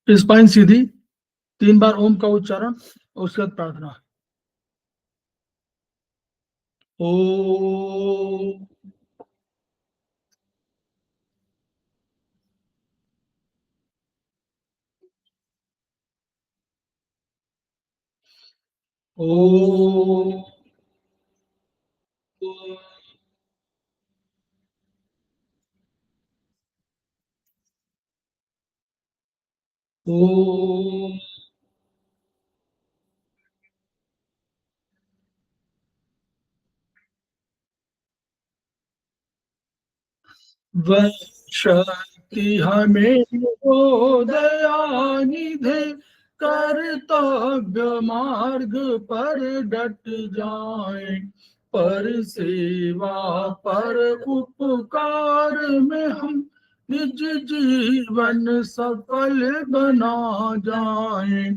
Spine सीधी, 3 बार ओम का उच्चारण और उसके बाद प्रार्थना। ओम ओम ओम वह शक्ति हमें वो दयानिधे कर्तव्य मार्ग पर डट जाए, पर सेवा पर उपकार में हम निज जीवन सफल बना जाए।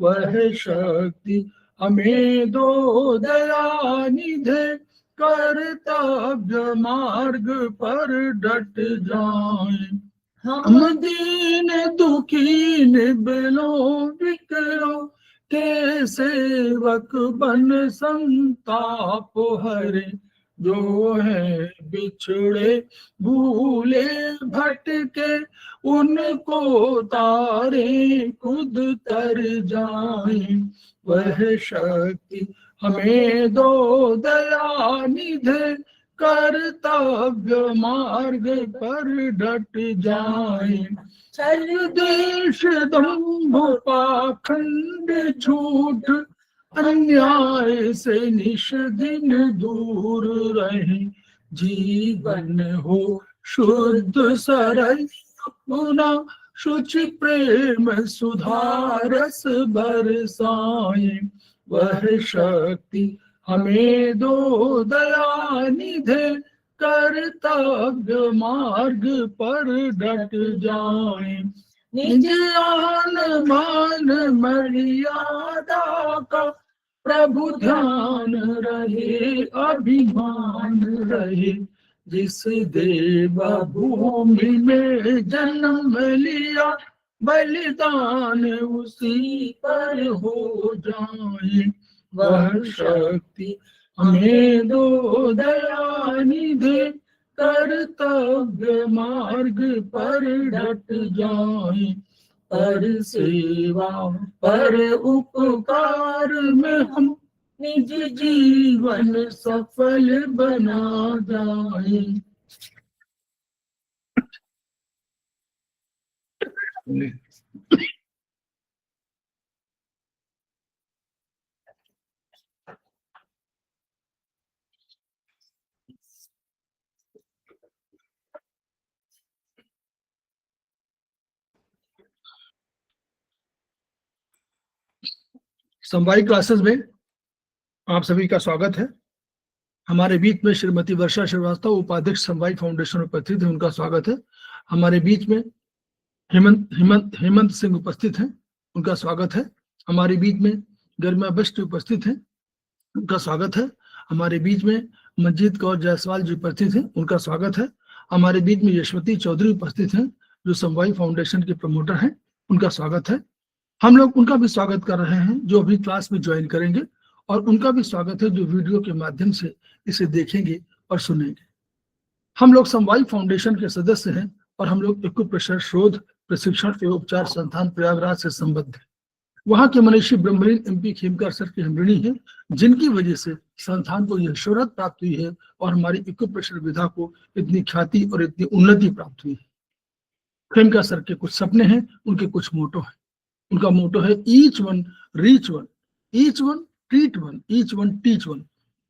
वह शक्ति हमें दो दयानिधे कर्तव्य मार्ग पर डट जाए। हम दीन दुखी निबलों विकलों के सेवक बन संताप हरे, जो है बिछड़े भूले भटके उनको तारे खुद तर जाए। वह शक्ति हमें दो दयानिधे कर्तव्य मार्ग पर डट जाए। छल देश दंभ पाखंड झूठ अन्याय से निश दिन दूर रहे, जीवन हो शुद्ध सरल पुना शुचि प्रेम सुधारस बरसाए। वह शक्ति हमें दो दयानिधे कर्तव्य मार्ग पर डट जाए। निज आन मान मर्यादा का प्रभु ध्यान रहे, अभिमान रहे, जिस देव भूमि में जन्म लिया बलिदान उसी पर हो जाए। वह शक्ति हमें दो दयानिधे कर्तव्य मार्ग पर डट जाए, पर सेवा पर उपकार में हम निज जीवन सफल बना जाए। समवायिक क्लासेस में आप सभी का स्वागत है। हमारे बीच में श्रीमती वर्षा श्रीवास्तव उपाध्यक्ष समवायिक फाउंडेशन उपस्थित है, उनका स्वागत है। हमारे बीच में हेमंत सिंह उपस्थित हैं, उनका स्वागत है। हमारे बीच में गरिमा बिष्ट उपस्थित हैं, उनका स्वागत है। हमारे बीच में मंजीत कौर जायसवाल जी उपस्थित हैं, उनका स्वागत है। हमारे बीच में यशवती चौधरी उपस्थित हैं, जो समवायी फाउंडेशन के प्रमोटर हैं, उनका स्वागत है। हम लोग उनका भी स्वागत कर रहे हैं जो अभी क्लास में ज्वाइन करेंगे, और उनका भी स्वागत है जो वीडियो के माध्यम से इसे देखेंगे और सुनेंगे। हम लोग समवायी फाउंडेशन के सदस्य हैं और हम लोग एक्यूप्रेशर शोध प्रशिक्षण एवं उपचार संस्थान प्रयागराज से संबद्ध है। वहाँ के मनीषी ब्रह्मलीन MP खेमकर सर के हम ऋणी हैं, जिनकी वजह से संस्थान को यह शोहरत प्राप्त हुई है और हमारी एक्यूप्रेशर विधा को इतनी ख्याति और इतनी उन्नति प्राप्त हुई है। खेमकर सर के कुछ सपने हैं, उनके कुछ मोटो हैं। उनका मोटो है each one reach one, each one treat one, each one teach one.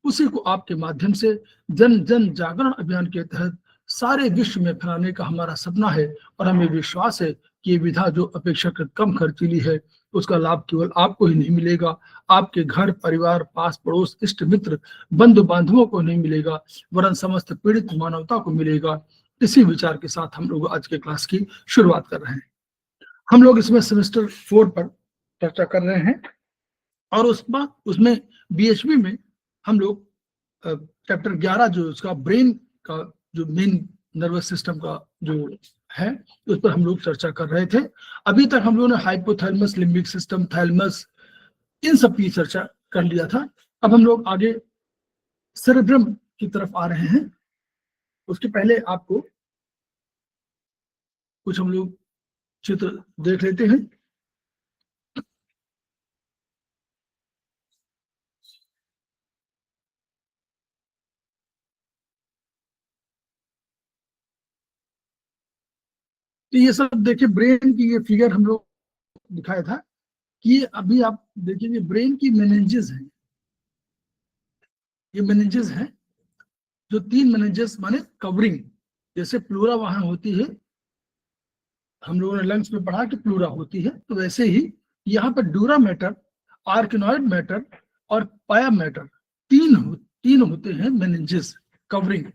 उसी को आपके माध्यम से जन जन जागरण अभियान के तहत सारे विश्व में फैलाने का हमारा सपना है, और हमें विश्वास है कि ये विधा जो अपेक्षाकृत कम खर्चीली है, उसका लाभ केवल आपको ही नहीं मिलेगा, आपके घर परिवार पास पड़ोस इष्ट मित्र बंधु बांधवों को नहीं मिलेगा, वरन समस्त पीड़ित मानवता को मिलेगा। इसी विचार के साथ हम लोग आज के क्लास की शुरुआत कर रहे हैं। हम लोग इसमें सेमेस्टर 4 पर चर्चा कर रहे हैं, और उसमें BHB में हम लोग चैप्टर 11 जो उसका ब्रेन का जो मेन नर्वस सिस्टम का जो है उस पर हम लोग चर्चा कर रहे थे। अभी तक हम लोगों ने हाइपोथैलेमस, लिम्बिक सिस्टम, थैलेमस, इन सब की चर्चा कर लिया था। अब हम लोग आगे सेरेब्रम की तरफ आ रहे हैं। उसके पहले आपको कुछ हम लोग चित्र देख लेते हैं। तो ये सब देखिए, ब्रेन की ये फिगर हम लोग दिखाया था कि अभी आप देखेंगे ब्रेन की मेनिंजेस है, ये मेनिंजेस है जो 3 मेनिंजेस माने कवरिंग, जैसे प्लूरा वहां होती है, हम लोगों ने लंग्स में पढ़ा कि प्लूरा होती है, तो वैसे ही यहाँ पर ड्यूरा मैटर, आर्किनॉइड मैटर और पाया मैटर, तीन होते हैं मेनिंजेस कवरिंग।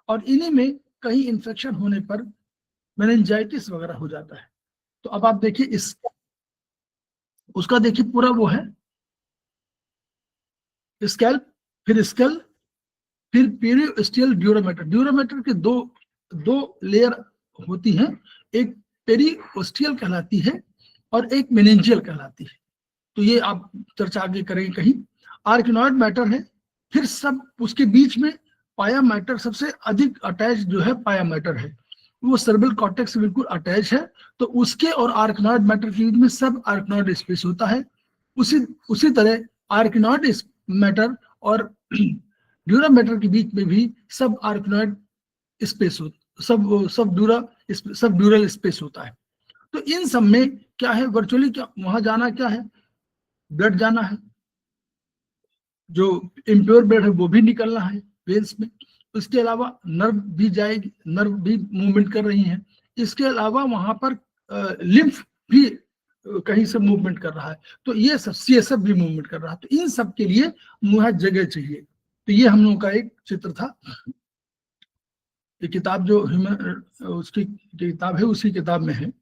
और इन्हीं में कहीं इंफेक्शन होने पर मेनिंजाइटिस वगैरह हो जाता है। तो अब आप देखिए इस उसका देखिए पूरा वो है स्कैल्प, फिर स्कल, फिर पेरियोस्टियल ड्यूरामेटर। ड्यूरामेटर के दो दो लेयर होती हैं, एक पेरियोस्टियल कहलाती है और एक मेनिंजियल कहलाती है। तो ये आप चर्चा आगे करेंगे कहीं। आर्किनॉइड मैटर है, फिर सब उसके बीच में पाया मैटर, सबसे अधिक अटैच जो है पाया मैटर है, वो सर्बल कॉर्टेक्स से बिल्कुल अटैच है। तो उसके और आर्किनॉइड मैटर के बीच में सब आर्किनॉइड स्पेस होता है। उसी उसी तरह आर्किनॉइड मैटर और ड्यूरा मैटर के बीच में भी सब आर्किनॉइड स्पेस हो, सब ड्यूरल स्पेस होता है। तो इन सब में क्या है, वर्चुअली क्या वहां जाना क्या है, ब्लड जाना है, जो इम्प्योर ब्लड है वो भी निकलना है वेन्स में। इसके अलावा नर्व भी जाएगी, नर्व भी मूवमेंट कर रही हैं। इसके अलावा वहां पर लिम्फ भी कहीं से मूवमेंट कर रहा है, तो ये सब सीएसएफ भी मूवमेंट कर रहा है। तो इन सब के लिए मुझे जगह चाहिए। तो ये हम लोगों का एक चित्र था। ये किताब जो उसकी किताब है उसी किताब में है।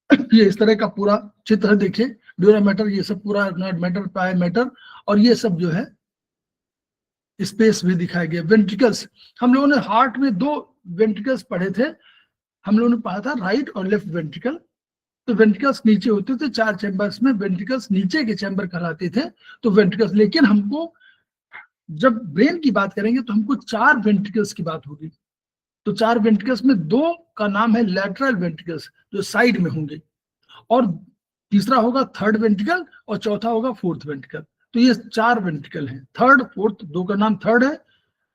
ये इस तरह का पूरा चित्र है, देखिए ड्यूरा मैटर, ये सब पूरा मैटर, पाया मैटर, और ये सब जो है स्पेस भी दिखाया गया। वेंट्रिकल्स, हम लोगों ने हार्ट में 2 वेंट्रिकल्स पढ़े थे, हम लोगों ने पढ़ा था राइट और लेफ्ट वेंट्रिकल। तो वेंट्रिकल्स नीचे होते थे 4 चैम्बर्स में, वेंट्रिकल्स नीचे के चैम्बर कहलाते थे। तो वेंट्रिकल्स, लेकिन हमको जब ब्रेन की बात करेंगे तो हमको 4 वेंट्रिकल्स की बात होगी। तो 4 वेंट्रिकल्स में 2 का नाम है लैटरल वेंट्रिकल्स जो साइड में होंगे, और तीसरा होगा थर्ड वेंट्रिकल, और चौथा होगा फोर्थ वेंट्रिकल। तो ये 4 वेंट्रिकल हैं, थर्ड फोर्थ, 2 का नाम थर्ड है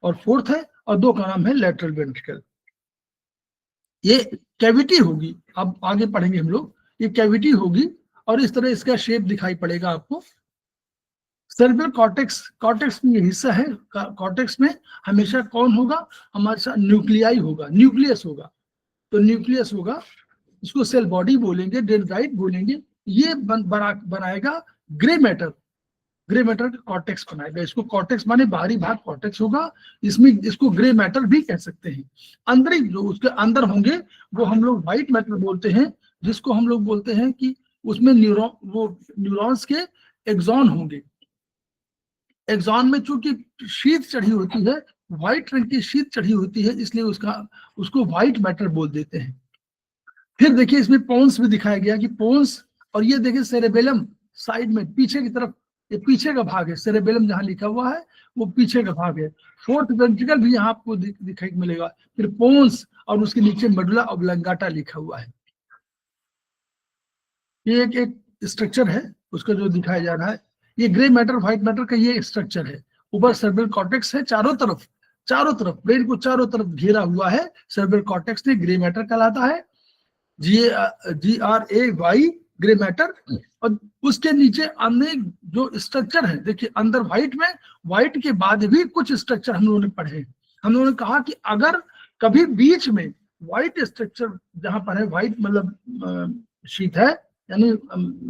और फोर्थ है, और 2 का नाम है लेटरल वेंट्रिकल। ये कैविटी होगी, अब आगे पढ़ेंगे हम लोग, ये कैविटी होगी और इस तरह इसका शेप दिखाई पड़ेगा आपको। सेरेब्रल कॉर्टेक्स, कॉर्टेक्स में ये हिस्सा है। कॉर्टेक्स में हमेशा कौन होगा, हमारे साथ न्यूक्लियाई होगा, न्यूक्लियस होगा। तो न्यूक्लियस होगा, इसको सेल बॉडी बोलेंगे, डेंड्राइट बोलेंगे। ये बनाएगा ग्रे मैटर, ग्रे मैटर का कॉर्टेक्स बनाएगा। इसको कॉर्टेक्स माने बाहरी भाग कॉर्टेक्स होगा, इसमें इसको ग्रे मैटर भी कह सकते हैं। अंदर जो उसके अंदर होंगे वो हम लोग व्हाइट मैटर बोलते हैं, जिसको हम लोग बोलते हैं कि उसमें न्यूरॉन्स के एक्सॉन होंगे। एक्सॉन में चूंकि शीत चढ़ी होती है, व्हाइट रंग की शीत चढ़ी होती है, इसलिए उसको व्हाइट मैटर बोल देते हैं। फिर देखिए इसमें पोन्स भी दिखाया गया कि पोन्स, और ये देखिए सेरेबेलम साइड में पीछे की तरफ, ये पीछे का भाग है, सेरेबेलम जहां लिखा हुआ है वो पीछे का भाग है। फोर्थ वेंट्रिकल भी यहाँ आपको दिखाई मिलेगा। फिर पोन्स और उसके नीचे मेडुला ऑब्लांगाटा लिखा हुआ है। ये एक स्ट्रक्चर है उसका जो दिखाया जा रहा है। ये ग्रे मैटर व्हाइट मैटर का ये स्ट्रक्चर है। ऊपर सेरेब्रल कॉर्टेक्स है, चारों तरफ ब्रेन को चारों तरफ घेरा हुआ है सेरेब्रल कॉर्टेक्स ने, ग्रे मैटर कहलाता है, GRAY ग्रे मैटर। और उसके नीचे अनेक जो स्ट्रक्चर है, देखिए अंदर व्हाइट में, व्हाइट के बाद भी कुछ स्ट्रक्चर हम लोगों ने पढ़े। हम लोगों ने कहा कि अगर कभी बीच में व्हाइट स्ट्रक्चर जहां पर है, व्हाइट मतलब शीट है, यानी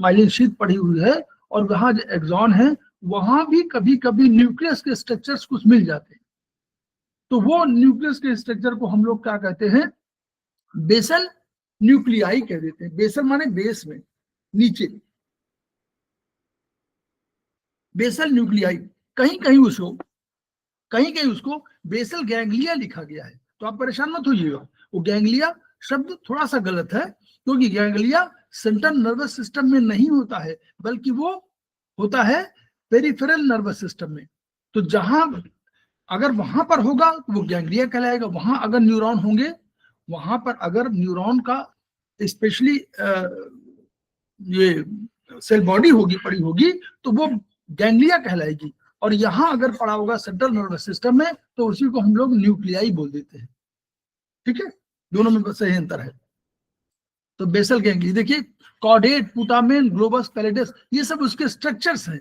माइलिन शीट पड़ी हुई है, और वहां जो एक्सॉन है वहां भी कभी कभी न्यूक्लियस के स्ट्रक्चर्स कुछ मिल जाते हैं। तो वो न्यूक्लियस के स्ट्रक्चर को हम लोग क्या कहते हैं, बेसल न्यूक्लियाई कह देते हैं। बेसल माने बेस में, नीचे, बेसल न्यूक्लियाई। कहीं कहीं उसको बेसल गैंग्लिया लिखा गया है। तो आप परेशान मत होइएगा। वो गैंग्लिया शब्द थोड़ा सा गलत है, क्योंकि गैंग्लिया सेंट्रल नर्वस सिस्टम में नहीं होता है, बल्कि वो होता है पेरिफेरल नर्वस सिस्टम में। तो जहां अगर वहां पर होगा तो वो गैंग्लिया कहलाएगा। वहां अगर न्यूरॉन होंगे, वहां पर अगर न्यूरॉन का स्पेशली ये सेल बॉडी होगी, पड़ी होगी, तो वो गैंग्लिया कहलाएगी। और यहाँ अगर पड़ा होगा सेंट्रल नर्वस सिस्टम में, तो उसी को हम लोग न्यूक्लियाई बोल देते हैं। ठीक है, दोनों में बस यही अंतर है। तो बेसल गैंग्लिया देखिए, कॉर्डेट, पुटामेन, ग्लोबस पैलेडिस, ये सब उसके स्ट्रक्चर्स हैं।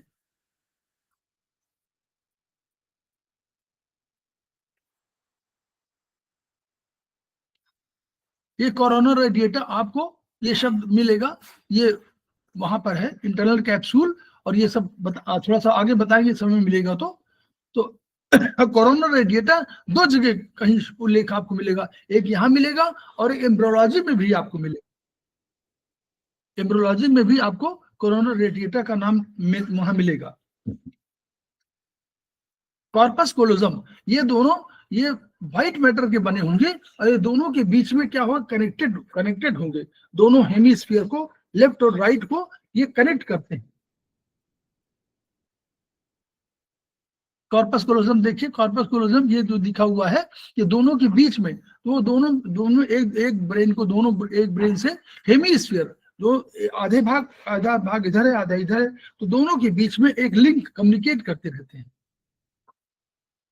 ये कोरोनर रेडिएटर आपको ये शब्द मिलेगा, ये वहां पर है इंटरनल कैप्सूल, और ये सब थोड़ा सा आगे बताएंगे समय मिलेगा तो कोरोनर रेडिएटर दो जगह कहीं उल्लेख आपको मिलेगा, एक यहाँ मिलेगा और एक एम्ब्रोलॉजी में भी आपको मिलेगा। एम्ब्रोलॉजी में भी आपको कोरोनर रेडिएटर का नाम वहां मिलेगा। कॉर्पस कोलोजम, ये दोनों ये व्हाइट मैटर के बने होंगे, और ये दोनों के बीच में क्या होगा, कनेक्टेड होंगे। दोनों हेमिस्फीयर को, लेफ्ट और राइट को ये कनेक्ट करते हैं। कॉर्पस कोलोजम देखिए, कॉर्पस कोलोजम ये जो दिखा हुआ है, ये दोनों के बीच में, तो वो दोनों एक ब्रेन को, दोनों एक ब्रेन से हेमिस्फीयर, जो आधा भाग इधर है, आधा इधर है, तो दोनों के बीच में एक लिंक कम्युनिकेट करते रहते हैं।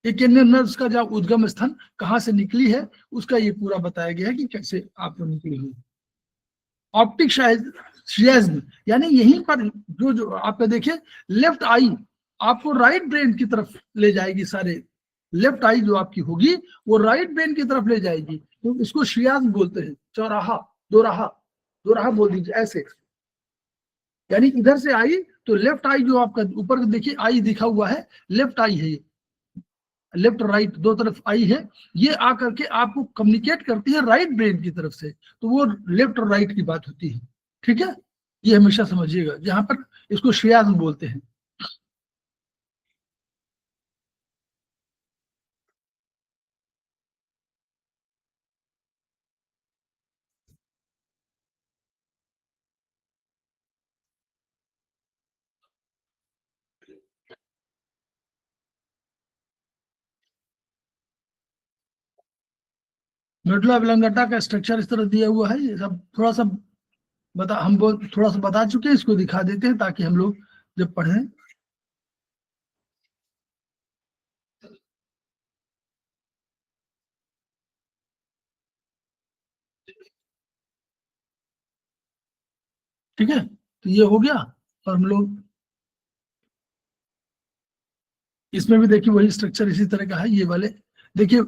एक इंडियन नर्व्स का जब उद्गम स्थान कहाँ से निकली है, उसका ये पूरा बताया गया है कि कैसे आपको निकली हुई। ऑप्टिक शियाज्म, यानी यहीं पर जो आपका देखिए, लेफ्ट आई आपको राइट ब्रेन की तरफ ले जाएगी, सारे लेफ्ट आई जो आपकी होगी वो राइट ब्रेन की तरफ ले जाएगी, तो इसको शियाज्म बोलते हैं। चौराहा, दोराहा बोल दीजिए ऐसे, यानी इधर से आई तो लेफ्ट आई जो आपका ऊपर देखिए आई दिखा हुआ है, लेफ्ट आई है, ये लेफ्ट राइट दो तरफ आई है, ये आकर के आपको कम्युनिकेट करती है राइट ब्रेन की तरफ से, तो वो लेफ्ट और राइट की बात होती है। ठीक है, ये हमेशा समझिएगा, जहां पर इसको शियाज्म बोलते हैं। मेडुला ऑब्लांगेटा का स्ट्रक्चर इस तरह दिया हुआ है, ये सब थोड़ा सा थोड़ा सा बता चुके हैं, इसको दिखा देते हैं ताकि हम लोग जब पढ़ें। ठीक है, तो ये हो गया, और हम लोग इसमें भी देखिए वही स्ट्रक्चर इसी तरह का है। ये वाले देखिए,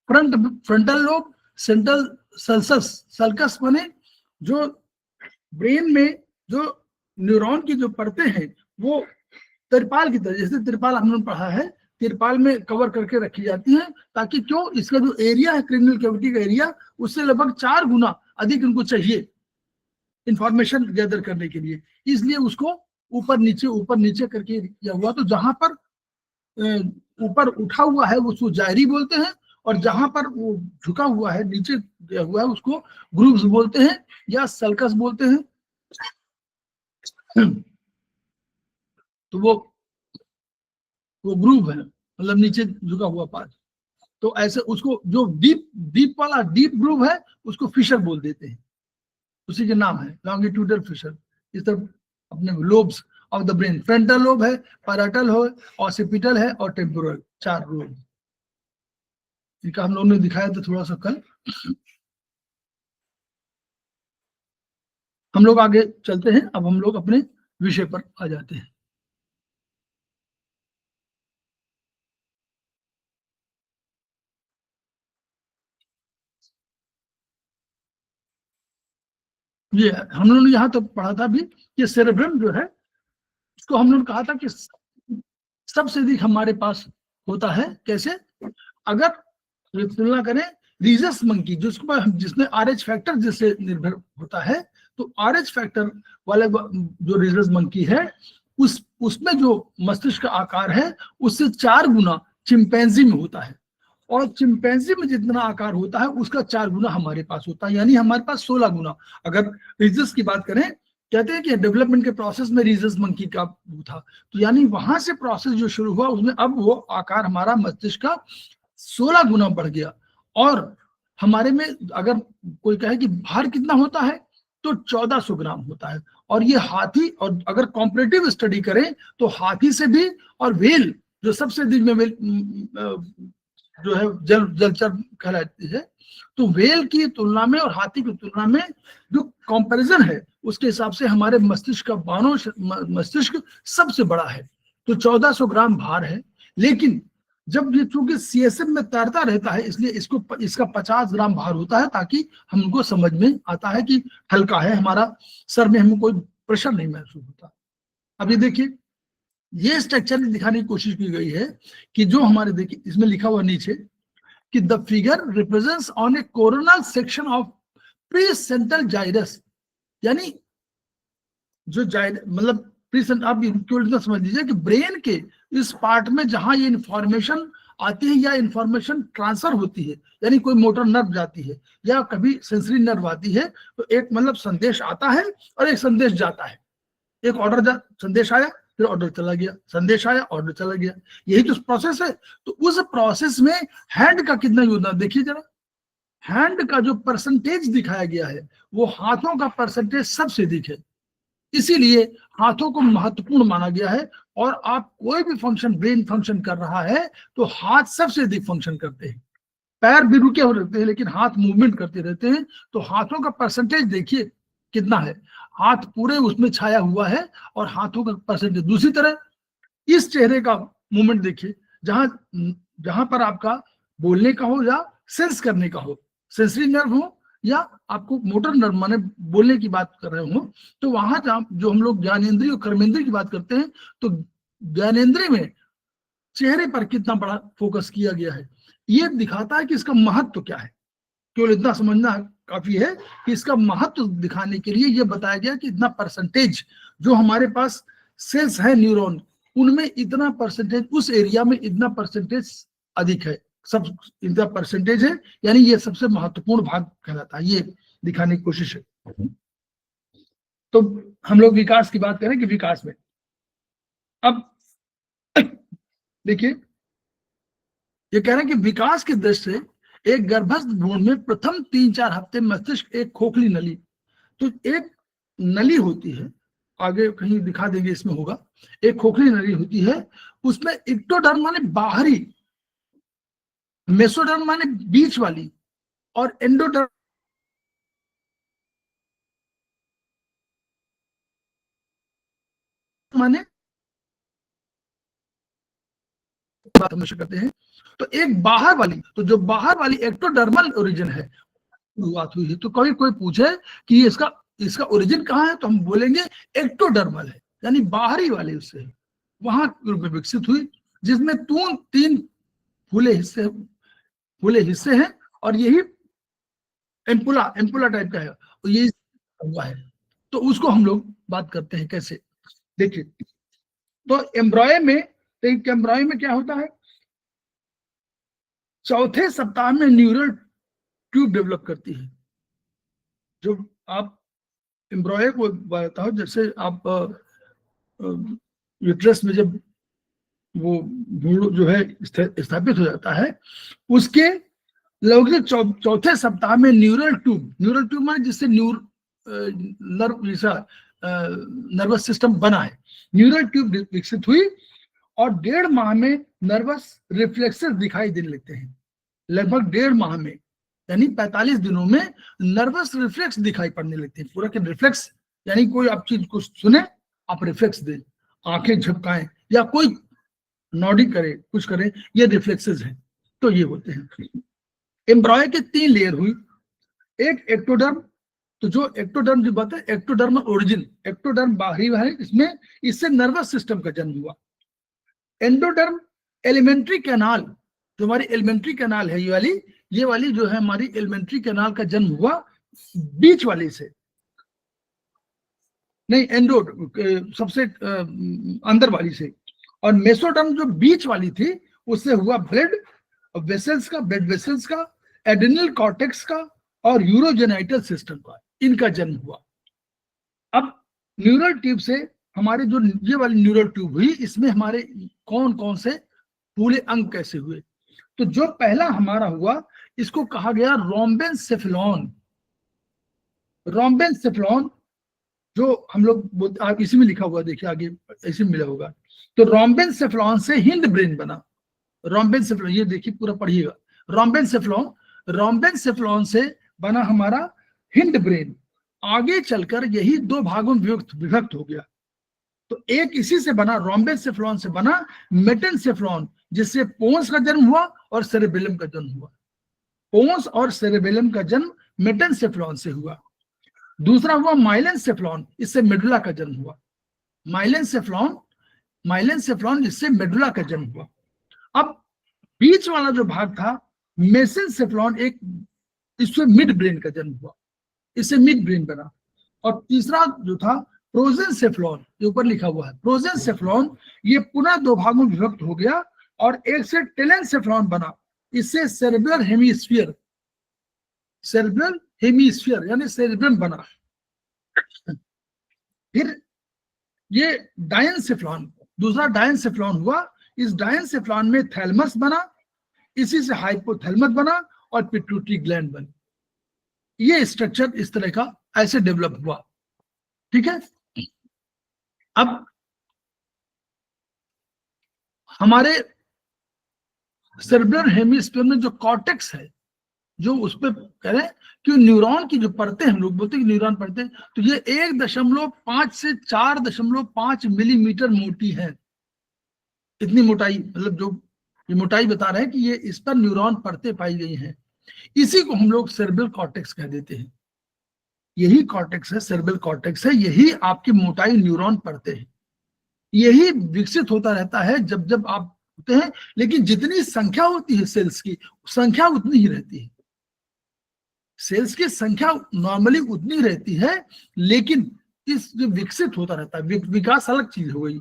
फ्रंटल लोब, सेंट्रल सल्कस बने, जो ब्रेन में जो न्यूरॉन की जो परतें हैं वो तिरपाल की तरह, जैसे तिरपाल हमने पढ़ा है, तिरपाल में कवर करके रखी जाती है, ताकि क्यों, इसका जो एरिया है क्रेनियल कैविटी का एरिया, उससे लगभग 4 गुना अधिक इनको चाहिए इंफॉर्मेशन गैदर करने के लिए, इसलिए उसको ऊपर नीचे करके किया हुआ। तो जहां पर ऊपर उठा हुआ है उसको जायरी बोलते हैं, और जहां पर वो झुका हुआ है, नीचे गया हुआ है, उसको ग्रूव्स बोलते हैं या सल्कस बोलते हैं। तो वो ग्रूव है, मतलब नीचे झुका हुआ पार्ट। तो ऐसे उसको जो डीप वाला डीप ग्रूव है उसको फिशर बोल देते हैं, उसी के नाम है लॉन्गिट्यूडल फिशर। इस तरह अपने lobes of the brain, frontal lobe है, पैराटल है, ऑसिपिटल है और टेम्पोरल, 4 लोब। इनका हम लोगों ने दिखाया था थोड़ा सा कल। हम लोग आगे चलते हैं, अब हम लोग अपने विषय पर आ जाते हैं। ये हम लोगों ने यहाँ तक पढ़ा था भी, ये सेरेब्रम जो है उसको हम लोगों ने कहा था कि सबसे अधिक हमारे पास होता है। कैसे, अगर तुलना करें रीजस मंकी जिसमें RH फैक्टर जिससे निर्भर होता है, तो RH फैक्टर वाले जो रीजस मंकी है उसमें जो मस्तिष्क का आकार है उससे 4 गुना चिंपैंजी में होता है। और चिंपैंजी में जितना आकार होता है उसका 4 गुना हमारे पास होता है, यानी हमारे पास 16 गुना। अगर रीजस की बात करें, कहते हैं कि डेवलपमेंट के प्रोसेस में रीजस मंकी का वो था, तो यानी वहां से प्रोसेस जो शुरू हुआ उसमें अब वो आकार हमारा मस्तिष्क का 16 गुना बढ़ गया। और हमारे में अगर कोई कहे कि भार कितना होता है तो 1400 ग्राम होता है। और ये हाथी, और अगर कॉम्परेटिव स्टडी करें तो हाथी से भी, और व्हेल जो सबसे अधिक में जो है जलचर कहलाती है, तो व्हेल की तुलना में और हाथी की तुलना में जो कंपैरिजन है उसके हिसाब से हमारे मस्तिष्क का मानव मस्तिष्क सबसे बड़ा है। तो 1400 ग्राम भार है। लेकिन जब ये चूंकि सीएसएम में तैरता रहता है इसलिए इसका 50 ग्राम भार होता है, ताकि हमको समझ में आता है कि हल्का है, हमारा सर में हमें कोई प्रेशर नहीं महसूस होता। अब ये देखिए, ये स्ट्रक्चर दिखाने की कोशिश की गई है कि जो हमारे, देखिए इसमें लिखा हुआ नीचे कि the figure represents on a coronal section of precentral gyrus, यानी जो मतलब आप इतना समझ लीजिए कि ब्रेन के इस पार्ट में जहां ये इंफॉर्मेशन आती है या इंफॉर्मेशन ट्रांसफर होती है, यानी कोई मोटर नर्व जाती है या कभी सेंसरी नर्व आती है, तो एक मतलब संदेश आता है और एक संदेश जाता है। एक ऑर्डर संदेश आया, फिर ऑर्डर चला गया, संदेश आया, ऑर्डर चला गया, यही तो प्रोसेस है। तो उस प्रोसेस में हैंड का कितना योगदान देखिए जरा। हैंड का जो परसेंटेज दिखाया गया है वो हाथों का परसेंटेज सबसे अधिक है, इसीलिए हाथों को महत्वपूर्ण माना गया है। और आप कोई भी फंक्शन, ब्रेन फंक्शन कर रहा है तो हाथ सबसे अधिक फंक्शन करते हैं। पैर भी रुके हो रहते हैं लेकिन हाथ मूवमेंट करते रहते हैं। तो हाथों का परसेंटेज देखिए कितना है, हाथ पूरे उसमें छाया हुआ है और हाथों का परसेंटेज। दूसरी तरह इस चेहरे का मूवमेंट देखिए, जहां जहां पर आपका बोलने का हो या सेंस करने का हो, सेंसरी नर्व हो या आपको मोटर नर्व माने बोलने की बात कर रहे हो, तो वहां जो हम लोग ज्ञानेंद्रिय और कर्मेंद्रिय की बात करते हैं, तो ज्ञानेंद्रिय में चेहरे पर कितना बड़ा फोकस किया गया है, ये दिखाता है कि इसका महत्व क्या है। केवल इतना समझना काफी है कि इसका महत्व दिखाने के लिए ये बताया गया कि इतना परसेंटेज जो हमारे पास सेल्स है न्यूरॉन, उनमें इतना परसेंटेज, उस एरिया में इतना परसेंटेज अधिक है, सब इतना परसेंटेज है, यानी ये सबसे महत्वपूर्ण भाग कहलाता है, ये दिखाने की कोशिश है। तो हम लोग विकास की बात करें कि विकास में अब देखिए, ये कह रहे हैं कि विकास की दृष्टि से एक गर्भस्थ भ्रूण में प्रथम 3-4 हफ्ते मस्तिष्क एक खोखली नली, तो एक नली होती है, आगे कहीं दिखा देंगे इसमें होगा, एक खोखली नली होती है, उसमें एक्टोडर्म माने बाहरी, मेसोडर्म माने बीच वाली, और एंडोडर्म माने बात हमेशा करते हैं। तो एक बाहर वाली, तो जो बाहर वाली एक्टोडर्मल ओरिजिन है, शुरुआत हुई है। तो कभी कोई पूछे कि इसका ओरिजिन कहाँ है, तो हम बोलेंगे एक्टोडर्मल है, यानी बाहरी वाले उससे वहां रूप में विकसित हुई, जिसमें 3 फूले हिस्से हैं, और यही एम्पुला टाइप का है, और ये हुआ है। तो उसको हम लोग बात करते हैं कैसे, देखिए। तो एम्ब्रॉय में क्या होता है, चौथे सप्ताह में न्यूरल ट्यूब डेवलप करती है। जो आप एम्ब्रॉय को बताओ, जैसे आप यूट्रस में जब वो भ्रूण जो है स्थापित हो जाता है, उसके लगभग चौथे सप्ताह में न्यूरल ट्यूब माने जिससे नर्व जैसा नर्वस सिस्टम बना है, न्यूरल ट्यूब विकसित हुई, और 1.5 माह में नर्वस रिफ्लेक्सेस दिखाई देने लगते हैं। लगभग 1.5 माह में, यानी 45 दिनों में नर्वस रिफ्लेक्स दिखाई पड़ने लगते हैं। पूरा के रिफ्लेक्स यानी कोई आप चीज को सुने, आप रिफ्लेक्स दें, आंखें झपकाएं या कोई नॉडिंग करे, कुछ करे, ये रिफ्लेक्सेस हैं। तो ये होते हैं। एम्ब्रॉय के 3 लेयर हुई, एक एक्टोडर्म, तो जो एक्टोडर्म जो बात है, एक्टोडर्मल ओरिजिन, एक्टोडर्म बाहरी है, इसमें इससे नर्वस सिस्टम का जन्म हुआ। एंडोडर्म एलिमेंट्री कैनाल, जो हमारी एलिमेंट्री कैनाल है, ये वाली जो है हमारी एलिमेंट्री कैनाल का जन्म हुआ बीच वाली से, नहीं एंडो सबसे अंदर वाली से, और मेसोडर्म जो बीच वाली थी उससे हुआ ब्लड, और वेसल्स का, ब्लड वेसल्स का, एड्रिनल कॉर्टेक्स का और यूरोजेनाइटल सिस्टम का, इनका जन्म हुआ। अब न्यूरल ट्यूब से हमारे जो ये वाली न्यूरल ट्यूब हुई, इसमें हमारे कौन कौन से पूरे अंग कैसे हुए? तो जो पहला हमारा हुआ, इसको कहा गया रोम्बेनसेफेलॉन। रोम्बेनसेफेलॉन जो हम लोग बोलते, इसी में लिखा हुआ देखिए आगे, इसी में मिला होगा। तो रोम्बेनसेफेलॉन से हिंड ब्रेन बना। रोम्बेनसेफेलॉन, ये देखिए पूरा पढ़िएगा। रोम्बेनसेफेलॉन, रोम्बेनसेफेलॉन से बना हमारा हिंड ब्रेन। आगे चलकर यही दो भागों में विभक्त हो गया। तो एक इसी से बना, रोम्बेनसेफेलॉन से बना मेटेनसेफेलॉन, जिससे पोन्स का जन्म हुआ और सेरेबेलम का जन्म हुआ। पोन्स और सेरेबेलम का जन्म मेटेनसेफेलॉन से हुआ। दूसरा हुआ माइलेनसेफेलॉन, इससे मेडुला का जन्म हुआ। माइलेनसेफेलॉन, माइलेनसेफेलॉन, इससे मेडुला का जन्म हुआ। अब बीच वाला जो भाग था मेसेनसेफेलॉन, एक इससे मिड ब्रेन का जन्म हुआ, इससे मिड ब्रेन बना। और तीसरा जो था प्रोजेनसेफेलॉन, जो ऊपर लिखा हुआ है प्रोजेनसेफेलॉन, ये पुनः दो भागों में विभक्त हो गया और एक से टेलेनसेफेलॉन बना, इससे सेरेब्रल हेमिस्फीयर, सेरेब्रल हेमिस्फीयर यानी सेरेब्रम बना। फिर ये डायनसेफेलॉन, दूसरा डायनसेफेलॉन हुआ। इस डायनसेफेलॉन में थैलमस बना, इसी से हाइपोथैलेमस बना और पिट्यूटरी ग्लैंड बनी। ये स्ट्रक्चर इस तरह का ऐसे डेवलप हुआ। ठीक है। अब हमारे सेरेब्रल हेमिस्फीयर में जो कॉर्टेक्स है, जो उस पर कह रहे हैं कि न्यूरॉन की जो परतें, हम लोग बोलते हैं कि न्यूरॉन परतें, तो ये 1.5 से 4.5 मिलीमीटर मोटी है। इतनी मोटाई, मतलब जो ये मोटाई बता रहे हैं कि ये इस पर न्यूरॉन परतें पाई गई हैं। इसी को हम लोग सेरेब्रल कॉर्टेक्स कह देते हैं। यही कॉर्टेक्स है, सेरेब्रल कॉर्टेक्स है, यही आपकी मोटाई न्यूरॉन परतें हैं। यही विकसित होता रहता है जब जब आप होते हैं, लेकिन जितनी संख्या होती है सेल्स की, संख्या उतनी ही रहती है। सेल्स की संख्या नॉर्मली उतनी रहती है, लेकिन इस जो विकसित होता रहता है, विकास अलग चीज हो गई,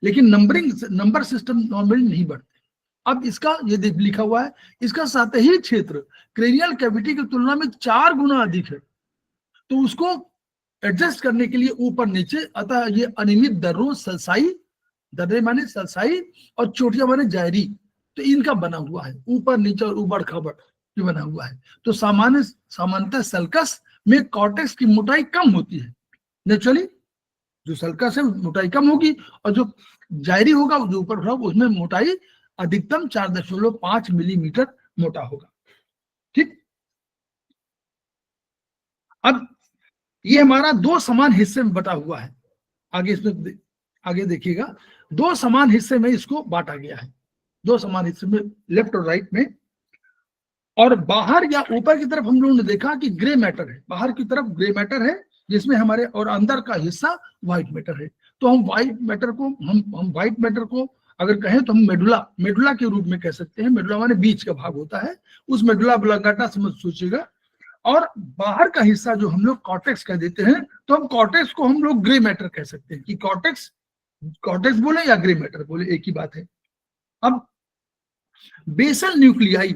लेकिन नंबर सिस्टम नॉर्मली नहीं बढ़ते। अब इसका ये लिखा हुआ है, इसका सतही क्षेत्र क्रेनियल कैविटी की तुलना में 4 गुना अधिक है। तो उसको एडजस्ट करने के लिए ऊपर नीचे, अतः ये अनियमित दर्रों, सलसाई, दर्रे माने सलसाई, और चोटियां माने जायरी, तो इनका बना हुआ है। ऊपर नीचे और ऊबड़ खाबड़ ये बना हुआ है। तो सामान्यतः सल्कस में कॉर्टेक्स की मोटाई कम होती है। नेचुरली जो सल्कस है मोटाई कम होगी, और जो जायरी होगा, जो ऊपर होगा, उसमें मोटाई अधिकतम 4.5 मिलीमीटर मोटा होगा। ठीक। अब ये हमारा 2 समान हिस्से में बटा हुआ है। आगे इसमें आगे देखिएगा, 2 समान हिस्से में इसको बांटा गया है, 2 समान हिस्से में, लेफ्ट और राइट में। और बाहर या ऊपर की तरफ हम लोगों ने देखा कि ग्रे मैटर है, बाहर की तरफ ग्रे मैटर है, जिसमें हमारे, और अंदर का हिस्सा व्हाइट मैटर है। तो हम व्हाइट मैटर को, हम व्हाइट मैटर को अगर कहें तो हम मेडुला के रूप में कह सकते हैं। मेडुला माने बीच का भाग होता है, उस मेडुला ऑब्लांगेटा समझ सोचिएगा। और बाहर का हिस्सा जो हम लोग कॉर्टेक्स कह देते हैं, तो हम कॉर्टेक्स को हम लोग ग्रे मैटर कह सकते हैं। कि कॉर्टेक्स बोले या ग्रे मैटर बोले, एक ही बात है। अब बेसल न्यूक्लियाई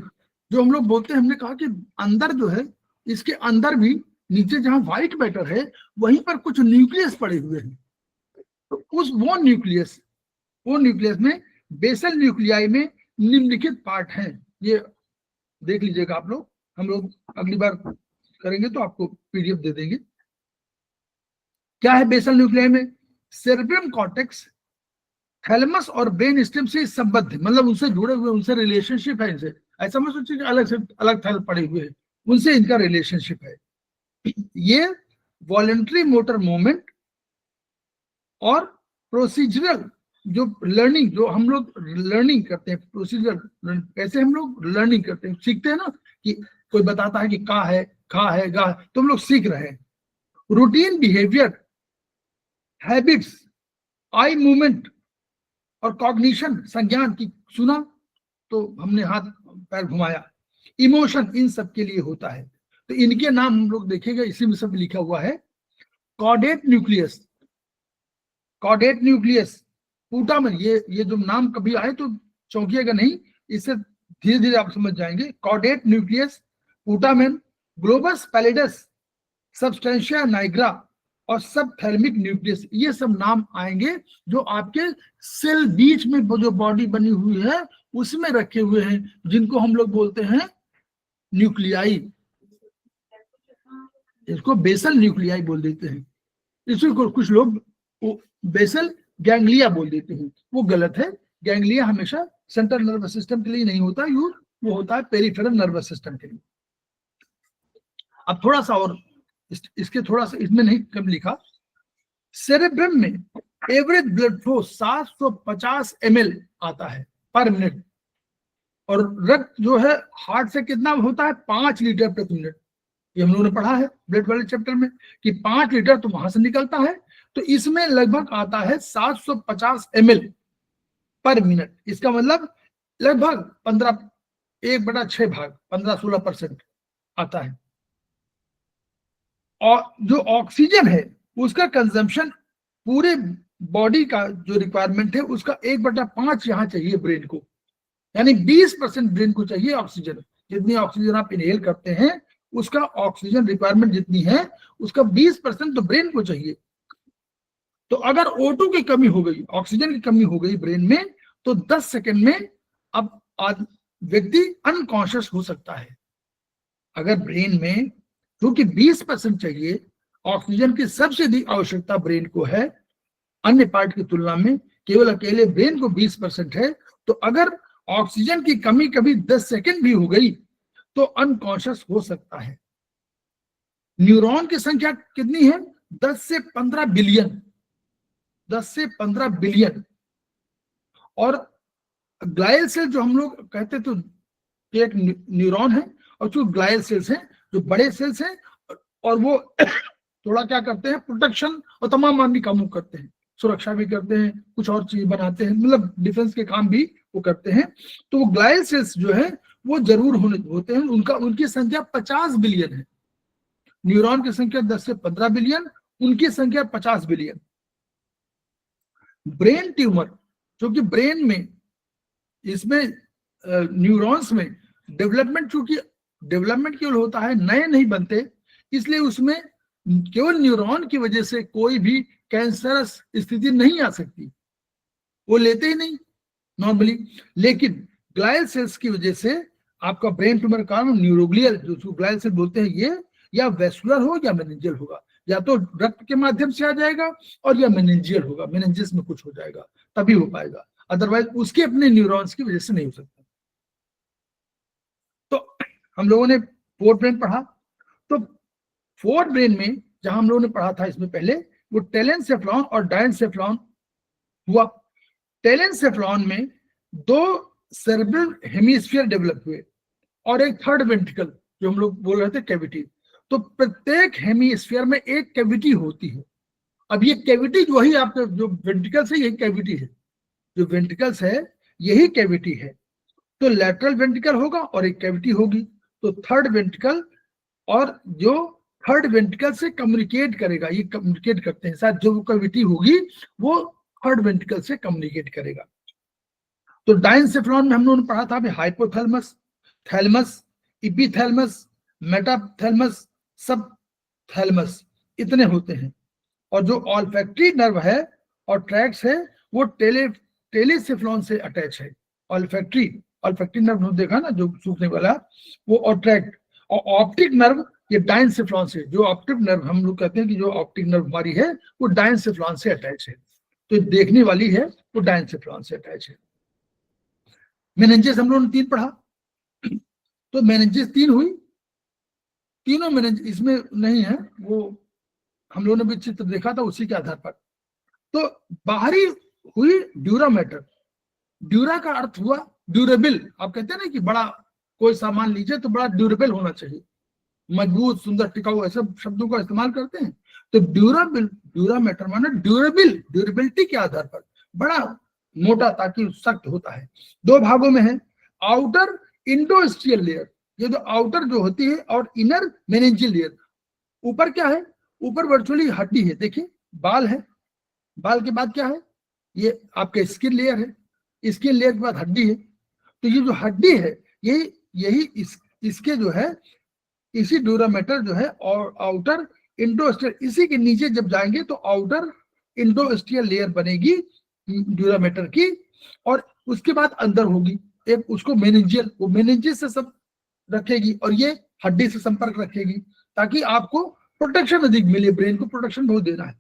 जो हम लोग बोलते हैं, हमने कहा कि अंदर जो है, इसके अंदर भी नीचे जहां व्हाइट मैटर है, वहीं पर कुछ न्यूक्लियस पड़े हुए हैं। तो वो न्यूक्लियस में, बेसल न्यूक्लियाई में निम्नलिखित पार्ट हैं। ये देख लीजिएगा आप लोग, हम लोग अगली बार करेंगे तो आपको पीडीएफ दे देंगे। क्या है बेसल न्यूक्लियाई में? सेरेब्रम कॉर्टेक्स थैलेमस और ब्रेन स्टेम से संबद्ध, मतलब उनसे जुड़े हुए, उनसे रिलेशनशिप है इनसे। ऐसा मत सोचिए अलग से अलग थैल पड़े हुए हैं, उनसे इनका रिलेशनशिप है। ये वॉलेंट्री मोटर मूवमेंट और प्रोसीजरल जो लर्निंग, जो हम लोग लर्निंग करते हैं, प्रोसीजरल कैसे हम लोग लर्निंग करते हैं, सीखते हैं ना, कि कोई बताता है कि का है, खा है, गा, तो हम लोग सीख रहे हैं। Routine behaviour, habits, eye movement और कॉग्निशन, संज्ञान की सुना तो हमने हाथ पैर घुमाया, इमोशन, इन सब के लिए होता है। तो इनके नाम हम लोग देखेंगे, इसी में सब लिखा हुआ है। कॉर्डेट न्यूक्लियस, कॉर्डेट न्यूक्लियस, पूटामन, ये जो नाम कभी आए तो चौंकिएगा नहीं, इससे धीरे धीरे आप समझ जाएंगे। Caudate nucleus, putamen, globus pallidus, substantia nigra और सबथैलेमिक न्यूक्लियस, ये सब नाम आएंगे जो आपके सेल बीच में जो बॉडी बनी हुई है उसमें रखे हुए हैं, जिनको हम लोग बोलते हैं न्यूक्लियाई। इसको बेसल न्यूक्लियाई बोल देते हैं। इसको कुछ लोग बेसल गैंग्लिया बोल देते हैं, वो गलत है। गैंग्लिया हमेशा सेंट्रल नर्वस सिस्टम के लिए नहीं होता, वो होता है पेरिफेरल नर्वस सिस्टम के लिए। अब थोड़ा सा और इसके थोड़ा सा इसमें नहीं कम लिखा। सेरेब्रम में एवरेज ब्लड फ्लो 750 ml आता है पर मिनट, और रक्त जो है हार्ट से कितना होता है 5 लीटर प्रति मिनट। ये हम लोगों ने पढ़ा है ब्लड वाले चैप्टर में कि 5 लीटर तो वहां से निकलता है, तो इसमें लगभग आता है 750 ml पर मिनट। इसका मतलब लगभग 1/6 भाग 15-16% आता है। और जो ऑक्सीजन है उसका कंजम्पशन पूरे बॉडी का जो रिक्वायरमेंट है उसका 1/5 यहाँ चाहिए ब्रेन को, यानी 20% ब्रेन को चाहिए ऑक्सीजन। जितनी ऑक्सीजन आप इनहेल करते हैं उसका ऑक्सीजन रिक्वायरमेंट जितनी है उसका 20% तो ब्रेन को चाहिए। तो अगर O2 की कमी हो गई, ऑक्सीजन की कमी हो गई ब्रेन में, तो 10 सेकंड में अब व्यक्ति अनकॉन्शियस हो सकता है। अगर ब्रेन में क्योंकि 20% चाहिए, ऑक्सीजन की सबसे अधिक आवश्यकता ब्रेन को है अन्य पार्ट की तुलना में, केवल अकेले ब्रेन को 20% है, तो अगर ऑक्सीजन की कमी कभी 10 सेकंड भी हो गई तो अनकॉन्शियस हो सकता है। न्यूरॉन की संख्या कितनी है? 10 से 15 बिलियन, 10 से 15 बिलियन। और ग्लायल सेल जो हम लोग कहते तो एक न्यूरॉन है, और जो ग्लायल सेल्स हैं जो बड़े सेल्स हैं, और वो थोड़ा क्या करते हैं, प्रोटेक्शन और तमाम अन्य कामों करते हैं, सुरक्षा भी करते हैं, कुछ और चीज बनाते हैं, मतलब डिफेंस के काम भी वो करते हैं। तो वो ग्लायल सेल्स जो है वो जरूर होते हैं, उनकी संख्या 50 बिलियन है। न्यूरॉन की संख्या 10 से 15 बिलियन, उनकी संख्या 50 बिलियन। ब्रेन ट्यूमर, जो कि ब्रेन में इसमें न्यूरॉन्स में डेवलपमेंट केवल होता है, नए नहीं बनते, इसलिए उसमें केवल न्यूरॉन की वजह से कोई भी कैंसरस स्थिति नहीं आ सकती, वो लेते ही नहीं नॉर्मली। लेकिन ग्लायल सेल्स की वजह से आपका ब्रेन ट्यूमर का न्यूरोग्लियल जो ग्लायल सेल बोलते हैं, ये या वेस्कुलर हो या मेनिंजियल होगा, या तो रक्त के माध्यम से आ जाएगा और या मेनिंजियल होगा, मेनिंजिस में कुछ हो जाएगा तभी हो पाएगा, अदरवाइज उसके अपने न्यूरॉन्स की वजह से नहीं हो सकता। तो हम लोगों ने फोर्थ ब्रेन पढ़ा। तो फोर्थ ब्रेन में जहां हम लोगों ने पढ़ा था इसमें पहले, वो टेलेनसेफ्लॉन और डायनसेफ्लॉन हुआ। टेलेनसेफ्लॉन में 2 सेरेब्रल हेमिस्फीयर डेवलप हुए और एक थर्ड वेंट्रिकल, जो हम लोग बोल रहे थे कैविटी। तो प्रत्येक हेमिस्फीयर में एक कैविटी होती है। अब ये कैविटी जो ही आपके जो वेंट्रिकल्स है, यही कैविटी है, जो वेंट्रिकल्स है यही कैविटी है। तो लैटरल वेंट्रिकल होगा और एक कैविटी होगी, तो थर्ड वेंट्रिकल, और जो थर्ड वेंट्रिकल से कम्युनिकेट करेगा, ये कम्युनिकेट करते हैं, शायद जो कैविटी होगी वो थर्ड वेंट्रिकल से कम्युनिकेट करेगा। तो डायनसेफ्लॉन में हम लोगों ने पढ़ा था हाइपोथैलेमस, थैलेमस, इपीथैलेमस, मेटाथैलेमस, सब थैलेमस, इतने होते हैं। और जो ऑल्फैक्टरी नर्व है और ट्रैक्स है वो टेलेसेफ्लॉन से अटैच है। ऑल्फैक्टरी नर्व देखा ना, जो सूखने वाला, वो और ट्रैक्ट। और ऑप्टिक नर्व ये डायनसेफ्लॉन से, जो ऑप्टिक नर्व हम लोग कहते हैं कि जो ऑप्टिक नर्व हमारी है वो डायनसेफ्लॉन से अटैच है, तो देखने वाली है वो डायनसेफ्लॉन से अटैच है। मेनिंजेस हम लोगों ने 3 पढ़ा, तो मेनिंजेस 3 हुई, तीनों मेनिंजेस इसमें नहीं है, वो हम लोगों ने भी चित्र देखा था उसी के आधार पर। तो बाहरी हुई ड्यूरा मैटर। ड्यूरा का अर्थ हुआ ड्यूरेबल। आप कहते हैं ना कि बड़ा कोई सामान लीजिए तो बड़ा ड्यूरेबल होना चाहिए, मजबूत, सुंदर, टिकाऊ, ऐसे शब्दों का इस्तेमाल करते हैं। तो ड्यूरा मैटर माने ड्यूरेबिलिटी के आधार पर बड़ा मोटा ताकि सख्त होता है। 2 भागों में है, आउटर इंडोस्ट्रियल लेयर, ये जो आउटर जो होती है, और इनर मेनिंजियल लेयर। ऊपर क्या है? ऊपर वर्चुअली हड्डी है, देखिए बाल है, बाल के बाद क्या है? ये आपके स्किन लेयर है, स्किन लेयर के बाद हड्डी है। तो ये जो हड्डी है इसके जो है इसी ड्यूरामेटर जो है और आउटर इंडोस्टियल, इसी के नीचे जब जाएंगे तो आउटर इंडोस्टियल लेयर बनेगी ड्यूरामेटर की, और उसके बाद अंदर होगी एक उसको मेनिंजियल, वो मेनिंजिस से सब रखेगी और ये हड्डी से संपर्क रखेगी ताकि आपको प्रोटेक्शन अधिक मिले, ब्रेन को प्रोटेक्शन बहुत देना है।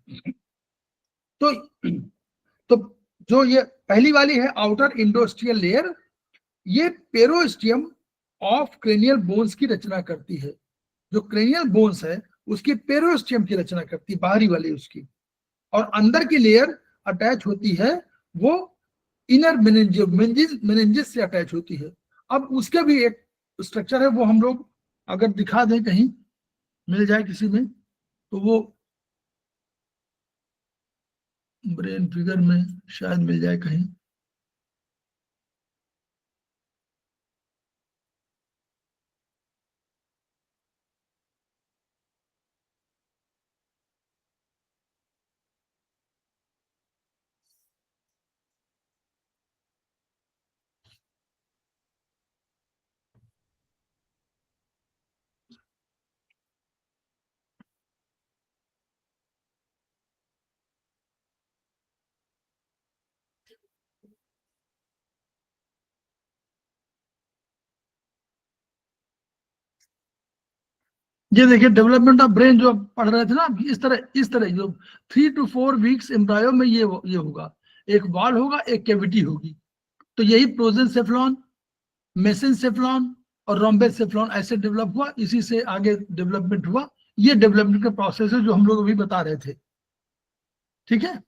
तो जो ये पहली वाली है आउटर इंडोस्टियल लेयर, ये पेरोस्टियम ऑफ क्रेनियल बोन्स की रचना करती है। जो क्रेनियल बोन्स है उसकी पेरोस्टियम की रचना करती है, बाहरी वाली उसकी, और अंदर की लेयर अटैच होती है वो इनर मेनिंजिस से अटैच होती है। अब उसका भी एक स्ट्रक्चर है, वो हम लोग अगर दिखा दें कहीं मिल जाए किसी में तो वो ब्रेन फिगर में शायद मिल जाए कहीं। ये देखिए डेवलपमेंट ऑफ ब्रेन जो पढ़ रहे थे ना, इस तरह जो 3 to 4 वीक्स एम्ब्रायो में ये होगा, एक वॉल होगा, एक कैविटी होगी। तो यही प्रोजेंसेफ्लॉन, मेसेंसेफ्लॉन और रोम्बेसेफ्लॉन ऐसे डेवलप हुआ, इसी से आगे डेवलपमेंट हुआ। ये डेवलपमेंट का प्रोसेस है जो हम लोग अभी बता रहे थे। ठीक है,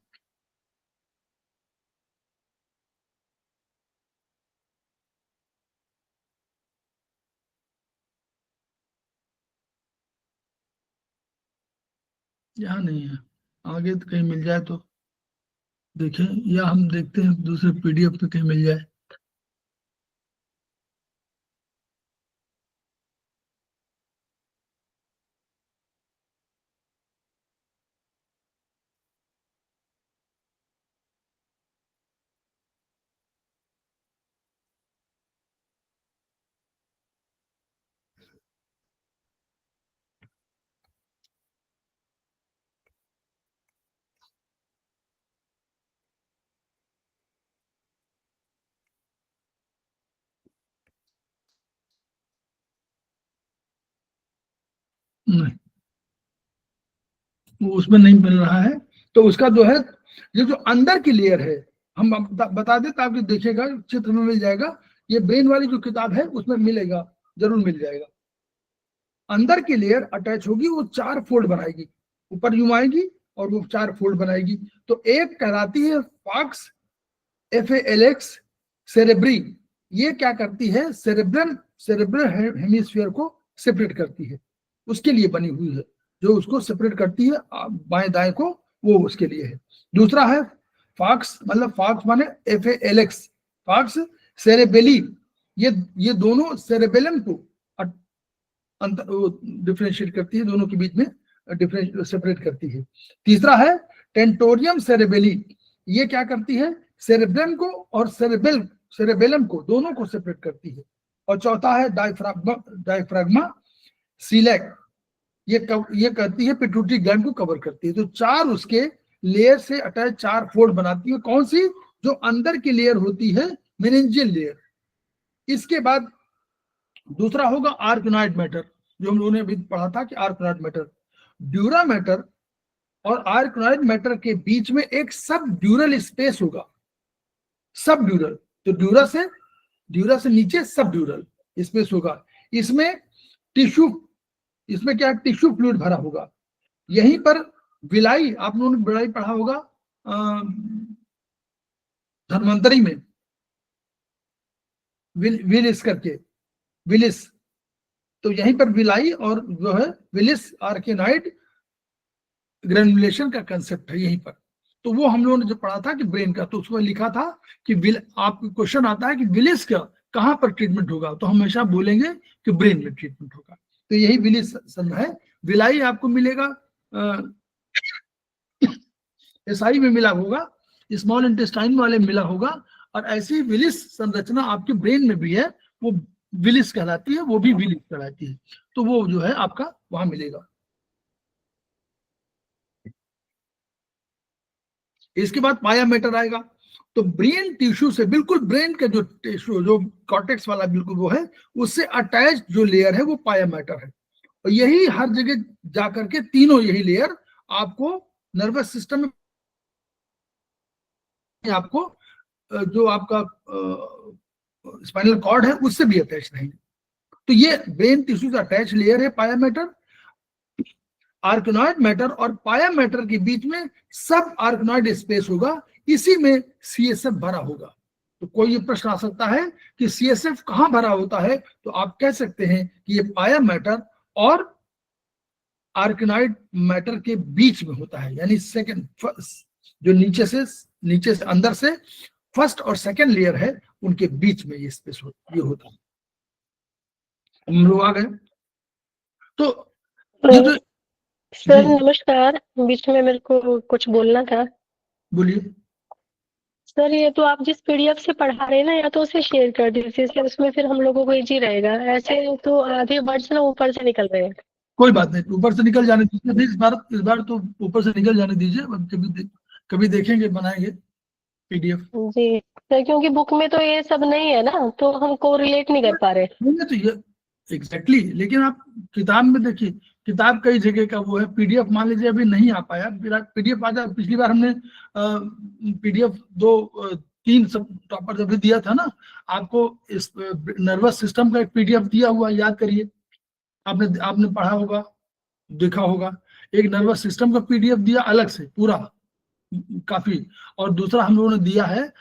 यहाँ नहीं है, आगे तो कहीं मिल जाए तो देखें, या हम देखते हैं दूसरे पीडीएफ पे कहीं मिल जाए। नहीं, वो उसमें नहीं मिल रहा है। तो उसका जो है ये जो अंदर की लेयर है, हम बता दें ताकि देखिएगा, चित्र में मिल जाएगा। ये ब्रेन वाली जो किताब है उसमें मिलेगा, जरूर मिल जाएगा। अंदर की लेयर अटैच होगी, वो 4 फोल्ड बनाएगी, ऊपर यूं आएगी और वो 4 फोल्ड बनाएगी। तो एक कहलाती है फॉक्स FALX सेरेब्री। ये क्या करती है, सेरेब्रल हेमिस्फीयर को सेपरेट करती है, उसके लिए बनी हुई है, जो उसको सेपरेट करती है बाएं दाएं को, वो उसके लिए है। दूसरा है फॉक्स, मतलब फॉक्स माने FALX, फॉक्स सेरेबेली। ये दोनों सेरेबेलम को डिफ्रेंशिएट करती है, दोनों के बीच में सेपरेट करती है। तीसरा है टेंटोरियम सेरेबेली। ये क्या करती है, सेरेब्रम को और सेरेबेलम को दोनों को सेपरेट करती है। और चौथा है डायफ्राग्मा सीलेक। ये करती है पिट्यूटरी ग्लैंड को कवर करती है। तो 4 उसके लेयर से अटैच 4 फोल्ड बनाती है। कौन सी, जो अंदर की लेयर होती है मेनिंजियल लेयर। इसके बाद दूसरा होगा आर्कनॉइड मैटर, जो हम लोगों ने अभी पढ़ा था कि आर्कनॉइड मैटर, ड्यूरा मैटर और आर्कनॉइड मैटर के बीच में एक सब ड्यूरल स्पेस होगा। सब ड्यूरल, तो ड्यूरा से नीचे सब ड्यूरल स्पेस होगा। इसमें इसमें क्या, टिश्यू फ्लूइड भरा होगा। यहीं पर विलाई, आप लोगों ने विलाई पढ़ा होगा धन्वंतरी में, विलिस करके, विलिस। तो यहीं पर विलाई और जो है विलिस आर्केनाइड ग्रेनुलेशन का कंसेप्ट है यहीं पर। तो वो हम लोगों ने जो पढ़ा था कि ब्रेन का, तो उसमें लिखा था कि आपको क्वेश्चन आता है कि विलिस का कहां पर ट्रीटमेंट होगा, तो हमेशा बोलेंगे कि ब्रेन में ट्रीटमेंट होगा। तो यही विलिस है। विलाई आपको मिलेगा एसआई में मिला होगा, स्मॉल इंटेस्टाइन वाले मिला होगा, और ऐसी विलिस संरचना आपके ब्रेन में भी है। वो विलिस कहलाती है, वो भी विलिस कहलाती है। तो वो जो है आपका वहां मिलेगा। इसके बाद पाया मैटर आएगा। तो ब्रेन टिश्यू से बिल्कुल, ब्रेन का जो टिश्यू, जो कॉर्टेक्स वाला बिल्कुल वो है, उससे अटैच जो लेयर है वो पाया मैटर है। और यही हर जगह जाकर के तीनों यही लेयर आपको नर्वस सिस्टम में, आपको जो आपका स्पाइनल कॉर्ड है उससे भी अटैच रहेंगे। तो ये ब्रेन टिश्यू से अटैच लेयर है पाया मैटर। आर्कनॉइड मैटर और पाया मैटर के बीच में सब आर्कनॉइड स्पेस होगा, इसी में सीएसएफ भरा होगा। तो कोई ये प्रश्न आ सकता है कि सीएसएफ कहां भरा होता है, तो आप कह सकते हैं कि ये पाया मैटर और आर्कनॉइड मैटर के बीच में होता है, यानी सेकंड, जो नीचे से अंदर से फर्स्ट और सेकंड लेयर है उनके बीच में ये स्पेस ये होता है। हम लोग आ गए। तो ये जो सर नमस्कार, बीच में मेरे को कुछ बोलना था। बोलिए। सर ये तो आप जिस पीडीएफ से पढ़ा रहे हैं ना, या तो उसे शेयर कर दीजिए सर, उसमें फिर हम लोगों को इजी रहेगा। ऐसे तो आधे वर्ड्स ना ऊपर से निकल रहे हैं। कोई बात नहीं, ऊपर से निकल जाने दीजिए, इस बार तो ऊपर से निकल जाने दीजिए। कभी देखेंगे, बनाएंगे पीडीएफ। जी सर, क्योंकि बुक में तो ये सब नहीं है ना, तो हम कोरिलेट नहीं कर पा रहे। नहीं तो ये एग्जैक्टली, लेकिन आप किताब में देखिए, किताब कई जगह का वो है। पीडीएफ मान लीजिए अभी नहीं आ पाया, पीडीएफ आ जाए। पिछली बार हमने पीडीएफ 3 सब टॉपर जब भी दिया था ना, आपको इस नर्वस सिस्टम का एक पीडीएफ दिया हुआ, याद करिए। आपने पढ़ा होगा, देखा होगा। एक नर्वस सिस्टम का पीडीएफ दिया अलग से पूरा, काफी। और दूसरा हम लोगों ने दिया है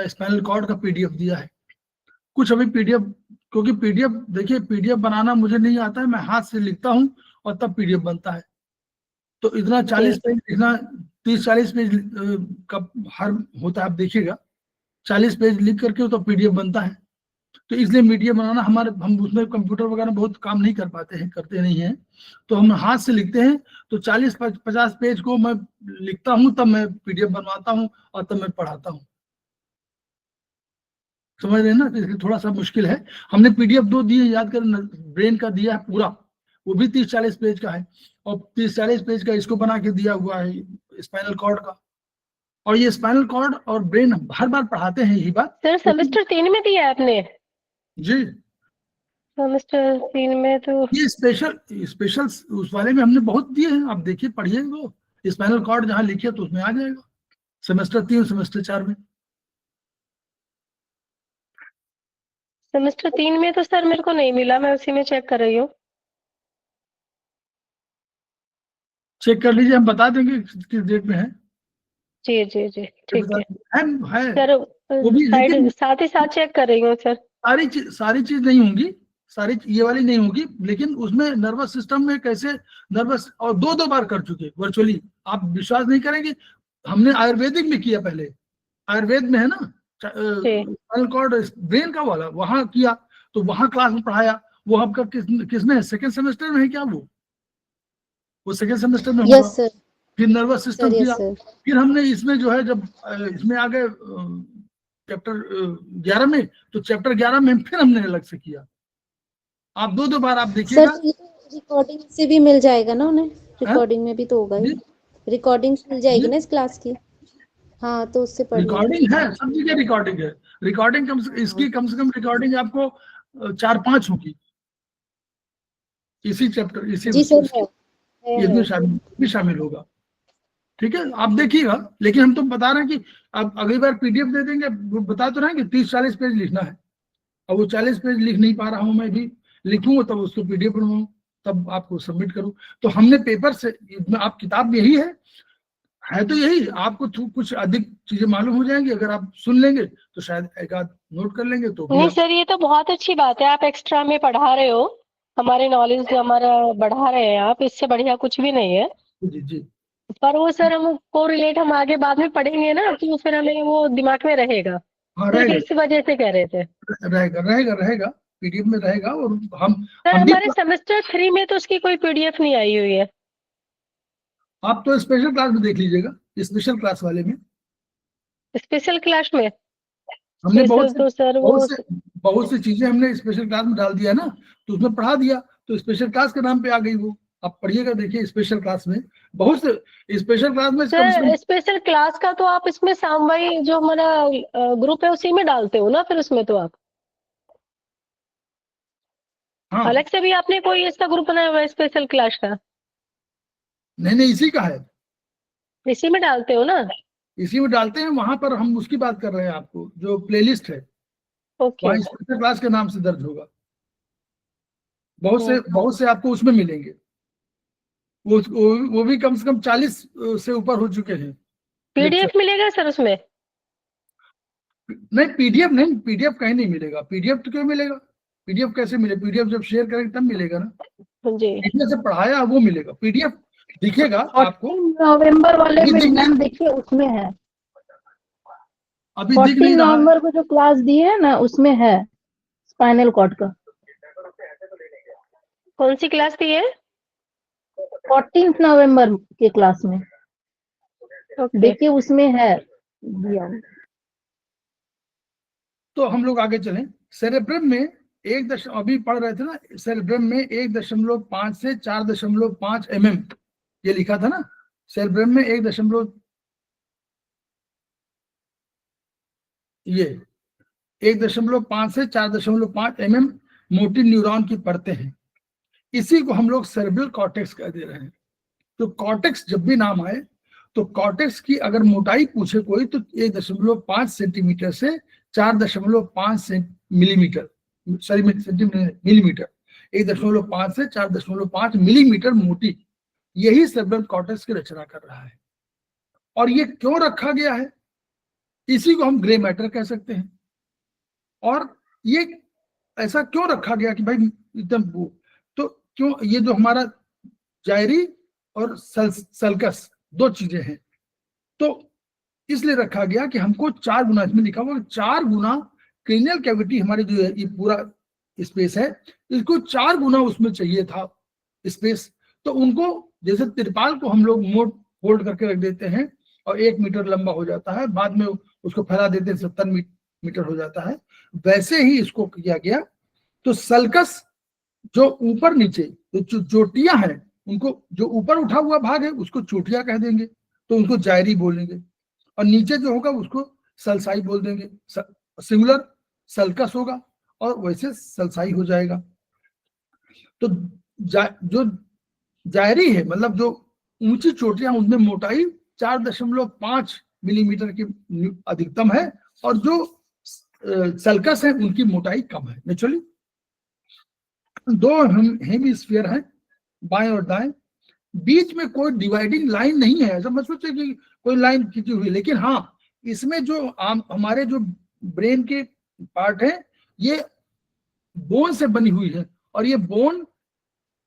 स्पाइनल कॉर्ड का पीडीएफ दिया है। कुछ अभी पीडीएफ, क्योंकि पीडीएफ देखिए, पीडीएफ बनाना मुझे नहीं आता है, मैं हाथ से लिखता हूँ और तब पीडीएफ बनता है। तो इतना 40 पेज लिखना, 30-40 पेज का हर होता है, आप देखिएगा 40 पेज लिख करके तो पीडीएफ बनता है। तो इसलिए मीडिया बनाना हम उसमें कंप्यूटर वगैरह बहुत काम नहीं कर पाते हैं, करते नहीं हैं, तो हम हाथ से लिखते हैं। तो 40-50 पेज को मैं लिखता हूँ, तब मैं पीडीएफ बनवाता हूँ और तब मैं पढ़ाता हूँ। समझ रहे हैं ना, इसलिए थोड़ा सा मुश्किल है। हमने पीडीएफ 2 दिए, याद कर, ब्रेन का दिया है पूरा, वो भी 30-40 पेज का है। और 30-40 पेज का इसको बना के दिया हुआ है स्पाइनल कॉर्ड का। और ये स्पाइनल कॉर्ड और ब्रेन हर बार पढ़ाते हैं यही बात। सर सेमेस्टर 3 में दिया है आपने? जी, सेमेस्टर 3 में तो ये स्पेशल उस वाले में हमने बहुत दिए हैं। आप देखिए, पढ़िए, वो स्पाइनल कॉर्ड जहां लिखिए तो उसमें आ जाएगा, सेमेस्टर 3 सेमेस्टर 4 में। सेमेस्टर 3 में तो सर मेरे को नहीं मिला, मैं उसी में चेक कर रही हूँ। चेक कर लीजिए, हम बता देंगे किस डेट में है। जी जी जी ठीक है है सर। वो भी, लेकिन साथ ही साथ चेक कर रही हूँ सर। सारी चीज नहीं होंगी, सारी ये वाली नहीं होगी, लेकिन उसमें नर्वस सिस्टम में कैसे नर्वस, और 2 बार कर चुके वर्चुअली, आप विश्वास नहीं करेंगे। हमने आयुर्वेदिक में किया पहले, आयुर्वेद में है ना स्पाइनल कॉर्ड ब्रेन का वाला, वहां किया, तो वहां क्लास में पढ़ाया। वो आपका किसमें है, सेकेंड सेमेस्टर में है क्या? वो सेकेंड सेमेस्टर में होगा। Yes sir. फिर नर्वस सिस्टम सर, किया। Yes sir. फिर हमने इसमें जो है, जब इसमें आ गए चैप्टर 11 में, तो चैप्टर 11 में फिर हमने अलग से किया। आप 2 बार आप देखिएगा। सर ये तो रिकॉर्डिंग से भी मिल जाएगा ना उन्हें, रिकॉर्डिंग में भी तो होगा ही, रिकॉर्डिंग मिल जाएगी ना इस क्लास की। हाँ, तो उससे पढ़ लेंगे। रिकॉर्डिंग है, सब जगह रिकॉर्डिंग है। रिकॉर्डिंग इसकी कम से कम रिकॉर्डिंग आपको 4-5 होगी, इसी चैप्टर, इसी जी सर है। इसमें भी शामिल होगा। ठीक है, आप देखिएगा। लेकिन हम तो बता रहे हैं कि आप अगली बार पीडीएफ दे देंगे, बता तो रहे हैं कि 30-40 पेज लिखना है। अब वो 40 पेज लिख नहीं पा रहा हूं, मैं भी लिखूंगा तब उसको पीडीएफ बनवाऊं, तब आपको सबमिट करूं। तो हमने पेपर से, आप किताब यही है तो यही, आपको कुछ अधिक चीजें मालूम हो जाएंगी अगर आप सुन लेंगे, तो शायद एक आध नोट कर लेंगे तो भी नहीं सर, ये तो बहुत अच्छी बात है, आप एक्स्ट्रा में पढ़ा रहे हो, हमारे नॉलेज हमारा बढ़ा रहे हैं आप, इससे बढ़िया कुछ भी नहीं है। जी जी। पर वो सर हम कोरिलेट हम आगे बाद में पढ़ेंगे ना, तो फिर हमें वो दिमाग में रहेगा। हाँ, सिर्फ रहेगा इस वजह से कह रहे थे। रहेगा रहेगा रहेगा पीडीएफ में रहेगा। और सर हम भी, हमारे सेमेस्टर 3 में तो उसकी कोई पीडीएफ नहीं आई हुई है। आप तो स्पेशल क्लास में देख लीजिएगा, स्पेशल क्लास वाले में स्पेशल क्लास में हमने स्पेशल तो सर वो बहुत सी चीजें हमने स्पेशल क्लास में डाल दिया ना, तो उसमें पढ़ा दिया, तो स्पेशल क्लास के नाम पे आ गई वो। आप पढ़िएगा, देखिए स्पेशल क्लास में बहुत से स्पेशल क्लास में सर स्पेशल क्लास का तो आप इसमें सामवाई जो हमारा ग्रुप है उसी में डालते हो ना, फिर उसमें तो आप हाँ अलग से भी आपने कोई इसका ग्रुप बनाया हुआ है स्पेशल क्लास का? नहीं इसी का है, इसी में डालते हो ना? इसी में डालते हैं। वहां पर हम उसकी बात कर रहे हैं, आपको जो प्लेलिस्ट है ओके वहाँ स्पेशल क्लास के नाम से दर्ज होगा। बहुत से आपको उसमें मिलेंगे। वो भी कम से कम 40 से ऊपर हो चुके हैं। पीडीएफ मिलेगा सर उसमें? नहीं पीडीएफ नहीं, पीडीएफ कहीं नहीं मिलेगा। पीडीएफ तो क्यों मिलेगा, पीडीएफ कैसे मिले? पीडीएफ जब शेयर करेंगे तब मिलेगा ना। जी पीडीएफ से पढ़ाया वो मिलेगा, पीडीएफ दिखेगा आपको। नवंबर वाले में मैम देखिए उसमें है, अभी दिख 14 नहीं रहा है। नवंबर को जो क्लास दी है ना उसमें है स्पाइनल कॉर्ड का। कौन सी क्लास थी ये? 14 नवंबर के क्लास में ओके देखिए उसमें है दिया। तो हम लोग आगे चलें। सेरेब्रम में अभी पढ़ रहे थे ना, सेरेब्रम में 1.5 से 4.5 mm ये लिखा था ना। सेरेब्रम में 1.5 से 4.5 mm मोटी न्यूरॉन की परतें हैं। इसी को हम लोग सेरेब्रल कॉर्टेक्स कह दे रहे हैं। तो कॉर्टेक्स जब भी नाम आए तो कॉर्टेक्स की अगर मोटाई पूछे कोई तो 1.5 सेंटीमीटर से 4.5 मिलीमीटर, सॉरी मिलीमीटर, 1.5 से 4.5 मिलीमीटर मोटी, यही सेरेब्रल कॉर्टेक्स की रचना कर रहा है। और ये क्यों रखा गया है, इसी को हम ग्रे मैटर कह सकते हैं। और ये ऐसा क्यों रखा गया कि भाई एकदम तो क्यों, ये जो हमारा जायरी और सल्कस दो चीजें हैं, तो इसलिए रखा गया कि हमको 4 गुना, इसमें लिखा हुआ 4 गुना क्रेनियल कैविटी हमारी जो है ये पूरा स्पेस है, इसको 4 गुना उसमें चाहिए था स्पेस। तो उनको जैसे तिरपाल को हम लोग मोट फोल्ड करके रख देते हैं और 1 मीटर लंबा हो जाता है, बाद में उसको फैला देते हैं 70 मीटर हो जाता है, वैसे ही इसको किया गया। तो सल्कस जो ऊपर नीचे जो चोटियां हैं, उनको जो ऊपर उठा हुआ भाग है उसको चोटियां कह देंगे, तो उनको जायरी बोलेंगे। और नीचे जो होगा उसको सलसाई बोल देंगे, सिंगुलर सल्कस होगा और वैसे सलसाई हो जाएगा। तो जो जायरी है, मतलब जो ऊंची चोटियां, उनमें मोटाई 4.5 मिलीमीटर की अधिकतम है, और जो सल्कस है उनकी मोटाई कम है। नेचुरली 2 हेमिस्फीयर हैं, बाएं और दाएं, बीच में कोई डिवाइडिंग लाइन नहीं है। ऐसा मत सोचिए कि कोई लाइन खींची हुई, लेकिन हाँ इसमें जो हमारे जो ब्रेन के पार्ट है ये बोन से बनी हुई है, और ये बोन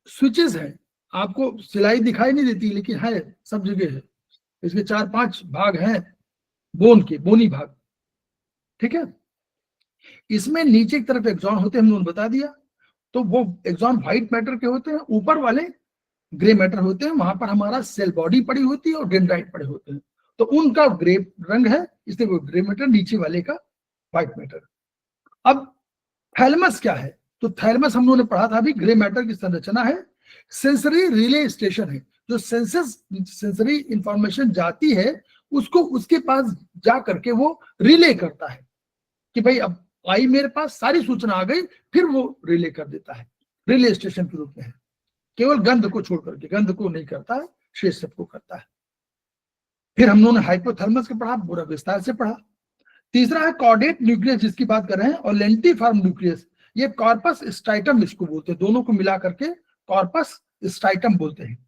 स्विचेस है। आपको सिलाई दिखाई नहीं देती लेकिन है, सब जगह है। इसके 4-5 भाग हैं बोन के, बोनी भाग, ठीक है। इसमें नीचे की तरफ एक्सॉन होते हैं, हमने बता दिया। तो वो एक्सॉन व्हाइट मैटर के होते हैं, ऊपर वाले ग्रे मैटर होते हैं। वहां पर हमारा सेल बॉडी पड़ी होती है और डेंड्राइट पड़े होते हैं, तो उनका ग्रे रंग है, इसलिए वो ग्रे मैटर, नीचे वाले का व्हाइट मैटर। अब थैलेमस क्या है, तो थैलेमस हम लोगों ने पढ़ा था अभी, ग्रे मैटर की संरचना है, सेंसरी रिले स्टेशन है। जो सेंसरी इंफॉर्मेशन जाती है उसको उसके पास जा करके वो रिले करता है कि भाई अब आई मेरे पास, सारी सूचना आ गई, फिर वो रिले कर देता है, रिले स्टेशन के रूप में है। केवल गंध को छोड़ करके, गंध को नहीं करता है, शेष सबको करता है। फिर हम लोगों ने हाइपोथैलेमस का पढ़ा, पूरा विस्तार से पढ़ा। तीसरा है कॉर्डेट न्यूक्लियस, जिसकी बात कर रहे हैं, और लेंटिफॉर्म न्यूक्लियस, ये कॉर्पस स्ट्राइटम इसको बोलते हैं, दोनों को मिला करके कॉर्पस स्ट्राइटम बोलते हैं।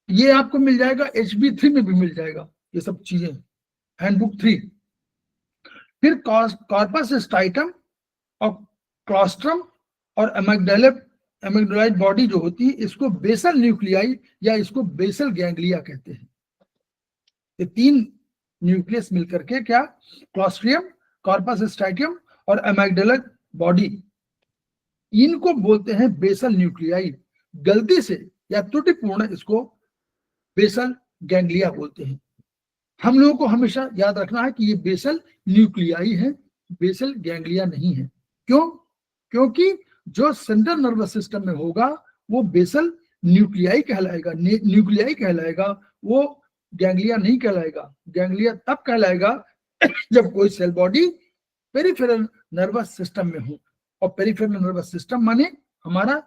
ये आपको मिल जाएगा HB3 में भी मिल जाएगा ये सब चीजें, हैंडबुक 3। फिर कॉर्पस स्ट्राइटम और क्लॉस्ट्रम और एमिग्डालाइड बॉडी जो होती है, इसको बेसल न्यूक्लियाई या इसको बेसल गैंग्लिया कहते हैं। ये 3 न्यूक्लियस मिलकर के क्या, क्लॉस्ट्रियम, कॉर्पस स्ट्राइटम और एमिग्डालाइड बॉडी, इनको बोलते हैं बेसल न्यूक्लियाई। गलती से या त्रुटिपूर्ण इसको बेसल गैंग्लिया बोलते हैं। हम लोगों को हमेशा याद रखना है कि ये बेसल न्यूक्लियाई है, बेसल गैंग्लिया नहीं है। क्यों? क्योंकि जो सेंट्रल नर्वस सिस्टम में होगा वो बेसल न्यूक्लियाई कहलाएगा, न्यूक्लियाई कहलाएगा, वो गैंग्लिया नहीं कहलाएगा। गैंग्लिया तब कहलाएगा जब कोई cell body peripheral nervous system में हो, और पेरिफेरल नर्वस सिस्टम माने हमारा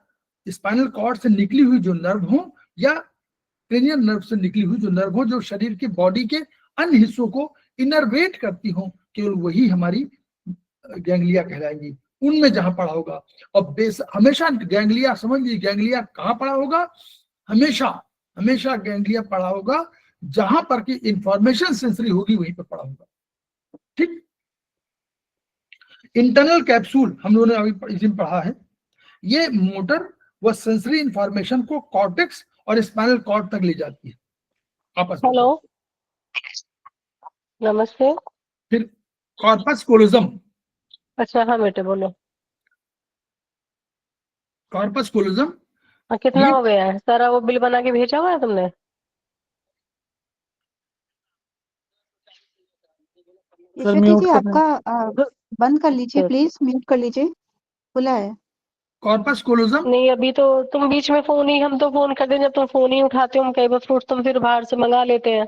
स्पाइनल कॉर्ड से निकली हुई जो नर्व हो या क्रेनियल नर्व से निकली हुई जो नर्व हो, जो शरीर के बॉडी के अन्य हिस्सों को इनर्वेट करती हो, केवल वही हमारी गैंग्लिया कहलाएंगी, उनमें जहां पड़ा होगा। और बेस हमेशा गैंग्लिया, समझ लीजिए गैंग्लिया कहाँ पड़ा होगा, हमेशा हमेशा गैंग्लिया पड़ा होगा जहां पर की इंफॉर्मेशन सेंसरी होगी वहीं पर पड़ा होगा। ठीक। इंटरनल कैप्सूल हम लोगों ने अभी इसमें पढ़ा है, ये मोटर व सेंसरी इंफॉर्मेशन को कॉर्टेक्स और स्पाइनल कॉर्ड तक ले जाती है आपस में। हेलो, नमस्ते। फिर कॉर्पस कोलोजम, अच्छा हाँ बेटे बोलो। कॉर्पस कोलोजम कितना ये हो गया है? सारा वो बिल बना के भेजा हुआ है तुमने? यशोदा जी आपका बंद कर लीजिए प्लीज, म्यूट कर लीजिए, खुला है। कॉर्पस कोलोजम नहीं अभी तो तुम बीच में फोन ही, हम तो फोन करते हैं जब तुम फोन ही उठाते हो, हम कई बार फ्रूट तुम फिर बाहर से मंगा लेते हैं।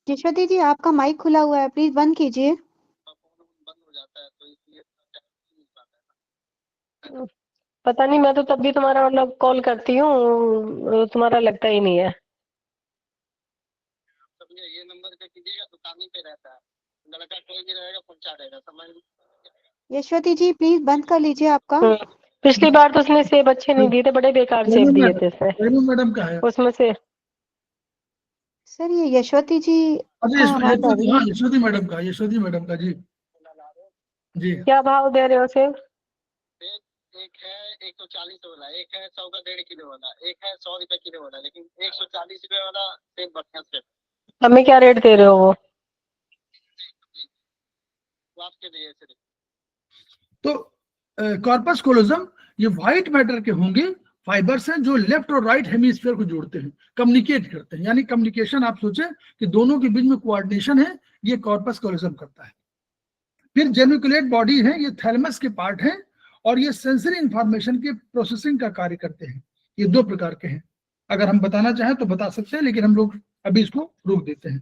यशोदा जी आपका माइक खुला हुआ है, प्लीज बंद कीजिए। पता नहीं, मैं तो तब भी तुम्हारा मतलब कॉल करती हूँ, तुम्हारा लगता ही नहीं है। ये नंबर पे कीजिएगा, दुकान ही पे रहता है, लड़का कोई भी रहेगा पहुंचा देगा, समझ। यशोदा जी प्लीज बंद कर लीजिए आपका। पिछली बार तो उसने सेब अच्छे नहीं दिए थे, बड़े बेकार सेब दिए थे इसने। मैडम का है उसमें से सर ये यशोदा जी अरे का आवाज आ रही है। यशोदी मैडम का, यशोदी मैडम का जी जी। क्या भाव दे रहे हो सेब? एक है 140 वाला, एक है 100 का 1.5 किलो वाला, एक है 100 रुपए किलो वाला, लेकिन 140 रुपए वाला सेब बढ़िया सेब। हमें क्या रेट दे रहे हो वो? आपके लिए सिर्फ तो कॉर्पस कोलोजम ये व्हाइट मैटर के होंगे, फाइबर्स हैं जो लेफ्ट और राइट हेमिस्फीयर को जोड़ते हैं, कम्युनिकेट करते हैं, यानी कम्युनिकेशन आप सोचें कि दोनों के बीच में कोऑर्डिनेशन है, ये कॉर्पस कोलोजम करता है। फिर जेनिकुलेट बॉडी है, ये थैलेमस के पार्ट है, और ये सेंसरी इंफॉर्मेशन के प्रोसेसिंग का कार्य करते हैं। ये दो प्रकार के हैं, अगर हम बताना चाहें तो बता सकते हैं, लेकिन हम लोग अभी इसको रोक देते हैं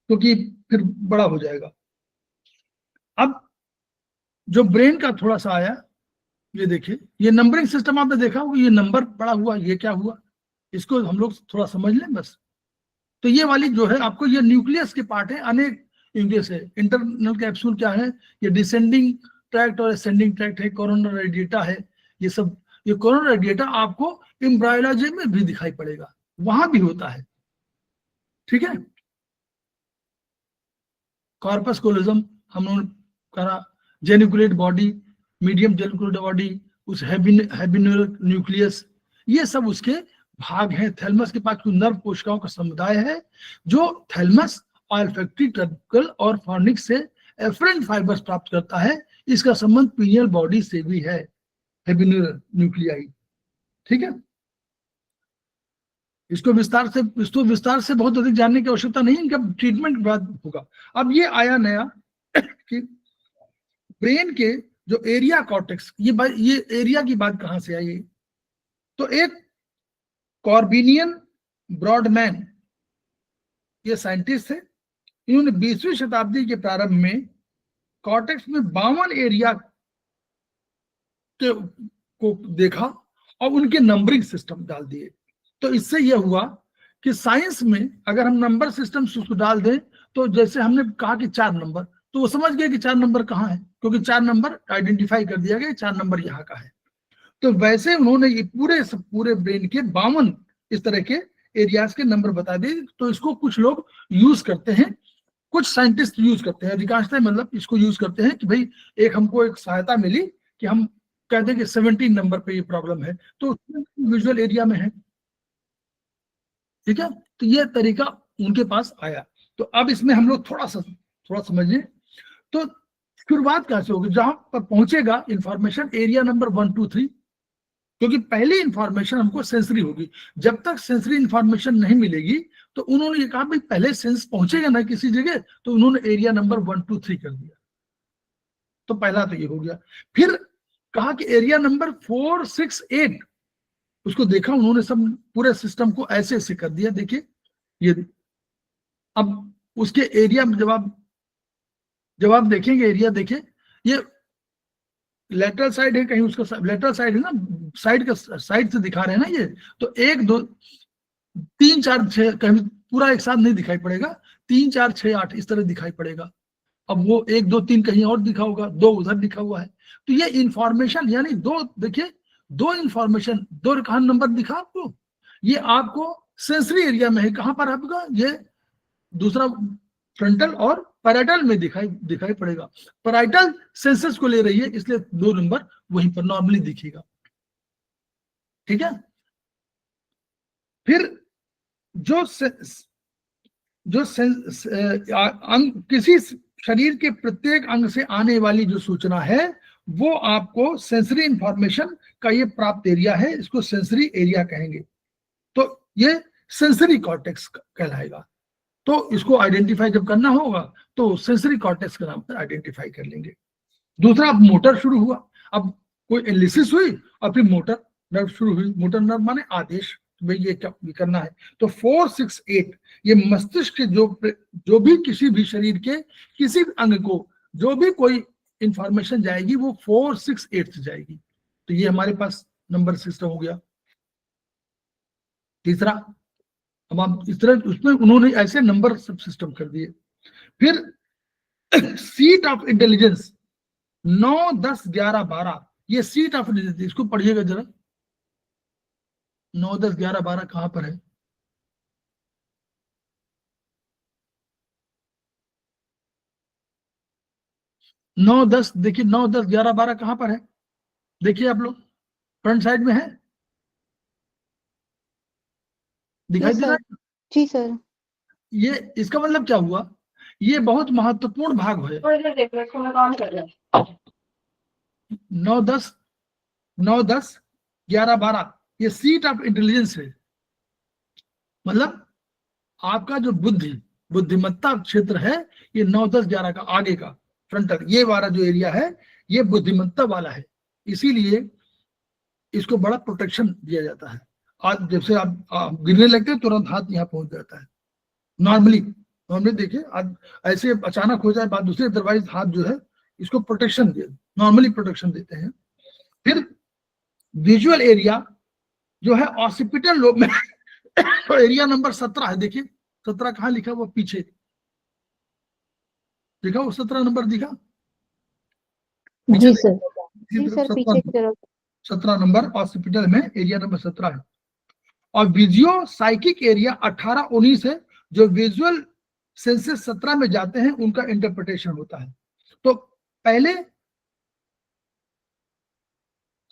क्योंकि फिर बड़ा हो जाएगा। अब जो ब्रेन का थोड़ा सा आया, ये देखिए, ये नंबरिंग सिस्टम आपने देखा होगा, ये नंबर बड़ा हुआ, ये क्या हुआ, इसको हम लोग थोड़ा समझ लें बस। तो ये वाली जो है आपको, ये न्यूक्लियस के पार्ट है, अनेक न्यूक्लियस है। इंटरनल कैप्सूल क्या है, ये डिसेंडिंग ट्रैक्ट और असेंडिंग ट्रैक्ट है, कोरोनर रेडिएटा है, ये सब। ये कोरोनर रेडिएटा आपको एम्ब्रायोलॉजी में भी दिखाई पड़ेगा, वहां भी होता है। ठीक है। कॉर्पस कोलोजम हम लोगों ने करा, geniculate body, medium geniculate body, उस हैबिनुलर न्यूक्लियस, ये सब उसके भाग हैं। थैलेमस के पास नर्व कोशिकाओं का समुदाय है जो थैलेमस, ऑल्फैक्टरी ट्रैक्ट और फॉर्निक्स से एफरेंट फाइबर्स प्राप्त करता है। इसका संबंध पीनियल बॉडी से भी है, हैबिनुलर न्यूक्लियाई। ठीक है। इसको विस्तार से बहुत अधिक जानने की आवश्यकता नहीं, इनका ट्रीटमेंट बाद होगा। अब ये आया नया कि ब्रेन के जो एरिया कॉर्टेक्स, ये एरिया की बात कहां से आई? तो एक कॉर्बिनियन ब्रॉडमैन, ये साइंटिस्ट थे, इन्होंने 20वीं शताब्दी के प्रारंभ में कॉर्टेक्स में 52 एरिया को देखा और उनके नंबरिंग सिस्टम डाल दिए। तो इससे यह हुआ कि साइंस में अगर हम नंबर सिस्टम उसको डाल दें, तो जैसे हमने कहा कि 4 नंबर, तो वो समझ गए कि 4 नंबर कहाँ है, क्योंकि 4 नंबर आइडेंटिफाई कर दिया गया, 4 नंबर यहाँ का है। तो वैसे उन्होंने ये पूरे ब्रेन के 52 इस तरह के एरियाज के नंबर बता दिए। तो इसको कुछ लोग यूज करते हैं, कुछ साइंटिस्ट यूज करते हैं, अधिकांशतः मतलब इसको यूज करते हैं कि भाई हमको एक सहायता मिली कि हम कहते हैं कि 17 नंबर पे ये प्रॉब्लम है, तो विजुअल एरिया में है। ठीक है। तो ये तरीका उनके पास आया। तो अब इसमें हम लोग थोड़ा समझिए। तो शुरुआत कैसे होगी, जहां पर पहुंचेगा इंफॉर्मेशन एरिया नंबर 1, 2, 3, क्योंकि पहली इंफॉर्मेशन हमको सेंसरी होगी। जब तक सेंसरी इंफॉर्मेशन नहीं मिलेगी तो उन्होंने ये कहा भाई पहले सेंस पहुंचेगा ना किसी जगह, तो उन्होंने एरिया नंबर 1, 2, 3 कर दिया। तो पहला तो ये हो गया। फिर कहा कि एरिया नंबर 468, उसको देखा उन्होंने, सब पूरे सिस्टम को ऐसे ऐसे कर दिया। देखिए ये, अब उसके एरिया में जब आप देखेंगे एरिया, देखिए ये लेटरल साइड है, कहीं उसका लेटरल साइड है ना, साइड से दिखा रहे हैं ना ये, तो 1 2 3 4 6 कहीं पूरा एक साथ नहीं दिखाई पड़ेगा, 3 4 6 8 इस तरह दिखाई पड़ेगा। अब वो 1 2 3 कहीं और दिखा होगा, 2 उधर लिखा हुआ है। तो ये इंफॉर्मेशन, यानी दो, देखिए 2 इंफॉर्मेशन, 2 कहां नंबर दिखा आपको, ये आपको सेंसरी एरिया में है। कहां पर आपका ये दूसरा फ्रंटल और पैराइटल में दिखाई पड़ेगा। पैराइटल सेंसस को ले रही है, इसलिए 2 नंबर वहीं पर नॉर्मली दिखेगा। ठीक है। फिर जो अंग, किसी शरीर के प्रत्येक अंग से आने वाली जो सूचना है वो आपको सेंसरी इंफॉर्मेशन का ये प्राप्त एरिया है, इसको सेंसरी एरिया कहेंगे। तो ये सेंसरी कॉर्टेक्स कहलाएगा। तो इसको आइडेंटिफाई जब करना होगा तो सेंसरी कॉर्टेक्स के नाम पर आइडेंटिफाई कर लेंगे। दूसरा, अब मोटर शुरू हुआ, अब कोई एनालिसिस हुई और फिर मोटर नर्व शुरू हुई। मोटर नर्व माने आदेश, भाई ये क्या करना है। तो 468 ये मस्तिष्क के जो भी किसी भी शरीर के किसी भी अंग को जो भी कोई इंफॉर्मेशन जाएगी वो 468 से जाएगी। तो ये हमारे पास नंबर सिस्टम हो गया। तीसरा, अब आप इस तरह उसमें उन्होंने ऐसे नंबर सब सिस्टम कर दिए। फिर सीट ऑफ इंटेलिजेंस 9 10 11 12, ये सीट ऑफ इंटेलिजेंस, इसको पढ़िएगा जरा। 9 10 11 12 कहां पर है? नौ दस, देखिए 9 10 11 12 कहां पर है? देखिए आप लोग, फ्रंट साइड में है, दिखाई दे रहा है? जी सर। ये इसका मतलब क्या हुआ, ये बहुत महत्वपूर्ण भाग है। 9 10 11 12 ये सीट ऑफ इंटेलिजेंस है। मतलब आपका जो बुद्धिमत्ता क्षेत्र है, ये 9 10 11 का आगे का फ्रंटल, ये वाला जो एरिया है ये बुद्धिमत्ता वाला है, इसीलिए इसको बड़ा प्रोटेक्शन दिया जाता है। आज जब से आप गिरने लगते हैं तुरंत हाथ यहाँ पहुंच जाता है। नॉर्मली देखिए, आज ऐसे अचानक हो जाए बात दूसरी, अदरवाइज हाथ जो है इसको प्रोटेक्शन नॉर्मली प्रोटेक्शन देते हैं। फिर विजुअल एरिया जो है ऑसिपिटल लोब में तो एरिया नंबर 17 है। देखिए 17 कहाँ लिखा हुआ, पीछे दिखा, वो 17 नंबर दिखा। जी सर। जी सर, पीछे की तरफ 17 नंबर ऑसिपिटल में एरिया नंबर 17 है। और विजुअल साइकिक एरिया 18 19 है, जो विजुअल सेंसेस 17 में जाते हैं उनका इंटरप्रिटेशन होता है। तो पहले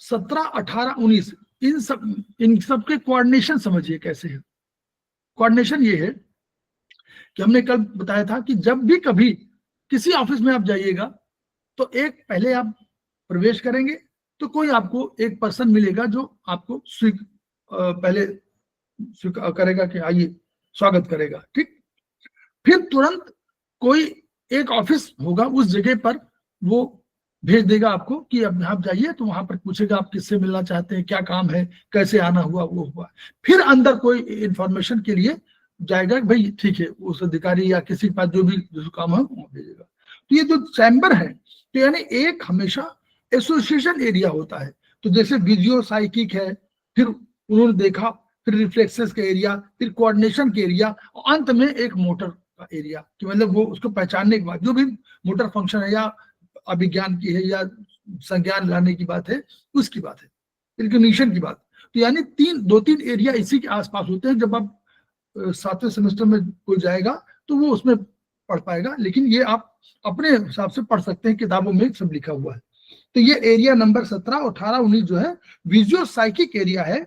17 18 19 इन सब के कोऑर्डिनेशन समझिए कैसे है। कोऑर्डिनेशन ये है कि हमने कल बताया था कि जब भी कभी किसी ऑफिस में आप जाइएगा तो एक पहले आप प्रवेश करेंगे तो कोई आपको एक पर्सन मिलेगा जो आपको पहले करेगा कि आइए, स्वागत करेगा, ठीक। फिर तुरंत कोई एक ऑफिस होगा, उस जगह पर वो भेज देगा आपको कि अब आप जाइए, तो वहां पर पूछेगा आप किससे मिलना चाहते हैं, क्या काम है, कैसे आना हुआ, वो हुआ। फिर अंदर कोई इंफॉर्मेशन के लिए जाएगा, भाई ठीक है, उस अधिकारी या किसी के पास जो भी काम है वो भेजेगा। तो ये जो चैम्बर है, तो यानी एक हमेशा एसोसिएशन एरिया होता है। तो जैसे विजुअल साइकिक है, फिर उन्होंने देखा, फिर रिफ्लेक्सेस का एरिया, फिर कोऑर्डिनेशन के एरिया, और अंत में एक मोटर का एरिया, कि मतलब वो उसको पहचानने के बाद जो भी मोटर फंक्शन है, या अभिज्ञान की है या संज्ञान लाने की बात है, उसकी बात है, रिकग्निशन की बात। तो यानी 2-3 एरिया इसी के आसपास होते हैं। जब आप 7वें सेमेस्टर में कोई जाएगा तो वो उसमें पढ़ पाएगा, लेकिन ये आप अपने हिसाब से पढ़ सकते हैं, किताबों में सब लिखा हुआ है। तो ये एरिया नंबर 17 और 18 19 जो है विजुअल साइकिक एरिया है।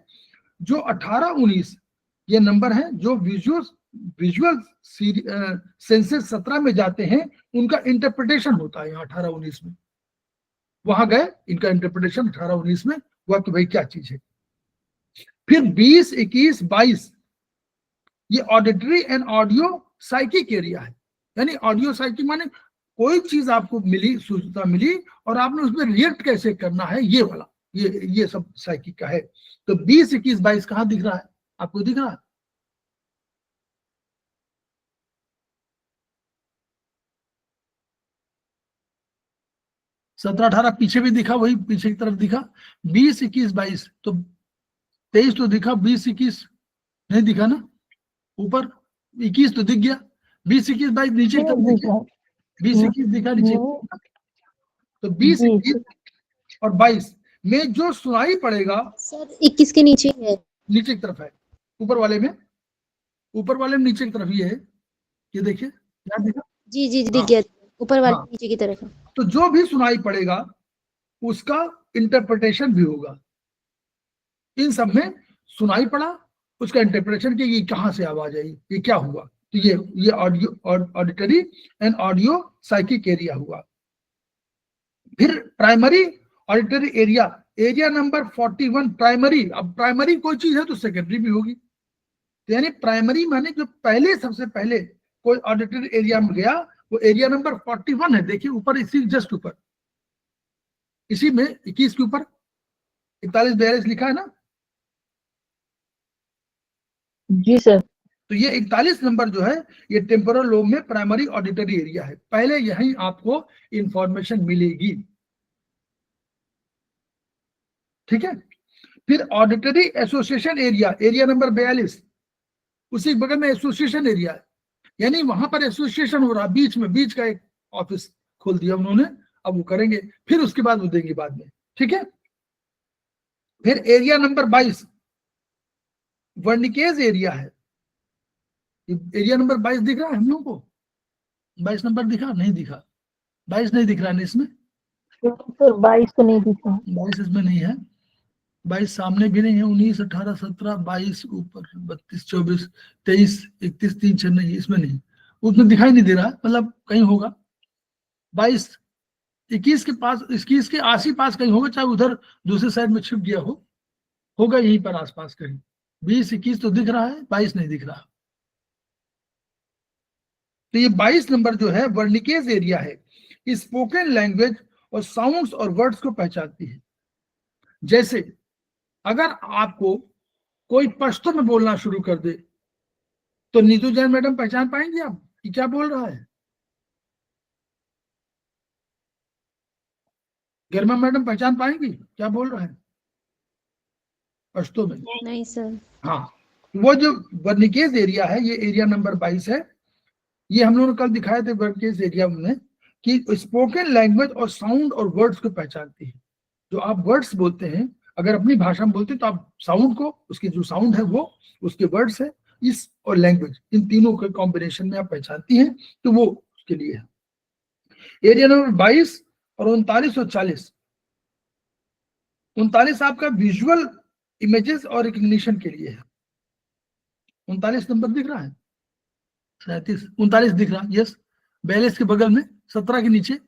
जो 18 19 ये नंबर है जो विजुअल सेंसेस 17 में जाते हैं, उनका इंटरप्रिटेशन होता है यहाँ 18 19 में। वहां गए, इनका इंटरप्रिटेशन 18 19 में हुआ कि भाई क्या चीज है। फिर 20 21 22 ये auditory and audio psychic area है। यानी ऑडियो साइकिक माने कोई चीज आपको मिली, सूचना मिली और आपने उसमें रिएक्ट कैसे करना है, ये वाला, ये सब साइकिक का है। तो 20, 21, 22 कहाँ दिख रहा है, आपको दिख रहा है? सत्रह 18 पीछे भी दिखा, वही पीछे की तरफ दिखा। 20, 21, 22 तो 23 तो दिखा, 20, 21 नहीं दिखा ना। ऊपर 21 तो दिख गया, 20, 21, 22 नीचे की तरफ दिखे, 20, 21 दिखा नीचे। तो 20, 21 और 22 में जो सुनाई पड़ेगा सर 21 के नीचे है, नीचे की तरफ है, ऊपर वाले में नीचे की तरफ ये है, ये देखिए क्या दिखा। जी जी दिख गया, ऊपर वाले नीचे की तरफ है। तो जो भी सुनाई पड़ेगा उसका इंटरप्रिटेशन भी होगा। इन सब में सुनाई पड़ा, उसका इंटरप्रिटेशन कि ये कहाँ से आवाज आई, ये क्या हुआ। तो ये auditory and audio psychic area हुआ। फिर primary auditory area, area number 41 primary. अब प्राइमरी कोई चीज है तो सेकेंडरी भी होगी, तो यानी प्राइमरी माने जो पहले, सबसे पहले कोई ऑडिटरी एरिया में गया, वो एरिया नंबर 41 है। देखिए ऊपर, इसी जस्ट ऊपर, इसी में 21 के ऊपर 41, 42 लिखा है ना। जी सर। तो ये 41 नंबर जो है, ये टेम्पोरल लोब में प्राइमरी ऑडिटरी एरिया है। पहले यहीं आपको इंफॉर्मेशन मिलेगी, ठीक है। फिर auditory association area, area number 42, उसी बगल में एसोसिएशन एरिया है, यानी वहां पर एसोसिएशन हो रहा, बीच का एक ऑफिस खोल दिया उन्होंने, अब वो करेंगे, फिर उसके बाद वो देंगे बाद में, ठीक है। फिर एरिया नंबर 22 वर्निकेज एरिया है। एरिया नंबर 22 दिख रहा है हम लोगों को? 22 नंबर दिखा? नहीं दिखा, 22 नहीं दिख रहा है इसमें सर 22 तो नहीं दिखा, 22 इसमें नहीं है, 22 सामने भी नहीं है। 19, 18, 17, 22 ऊपर, 32, 24, 23, 31, 3, 6 नहीं, इसमें नहीं, उसमें दिखाई नहीं दे रहा, मतलब कहीं होगा। 22, 21 के पास, 21 के आस ही पास कहीं होगा, चाहे उधर दूसरे साइड में छिप गया हो, होगा यहीं पर आसपास कहीं। 20, 21 तो दिख रहा है, 22 नहीं दिख रहा। तो ये 22 नंबर जो है वर्निकेज एरिया है, स्पोकन लैंग्वेज और साउंड्स और वर्ड्स को पहचानती है। जैसे अगर आपको कोई पश्तो में बोलना शुरू कर दे तो नीतू जैन मैडम पहचान पाएंगे आप कि क्या बोल रहा है? गर्मा मैडम पहचान पाएंगी क्या बोल रहा है पश्तो में? नहीं सर। हाँ, वो जो वर्निकेज एरिया है, ये एरिया नंबर 22 है। ये हम लोगों ने कल दिखाए थे वर्निकेज एरिया में, कि स्पोकन लैंग्वेज और साउंड और वर्ड्स को पहचानती है। जो आप वर्ड्स बोलते हैं, अगर अपनी भाषा में बोलते हैं तो आप साउंड को, उसकी जो साउंड है वो उसके वर्ड्स है, इस और लैंग्वेज, इन तीनों के कॉम्बिनेशन में आप पहचानती हैं, तो वो उसके लिए है। एरिया नंबर 22 और 39 और 40। 39 आपका विजुअल इमेजेस और रिकग्निशन के लिए है। 39 नंबर दिख रहा है, 37, 39 दिख रहा, यस। 42 के बगल में 17 के नीचे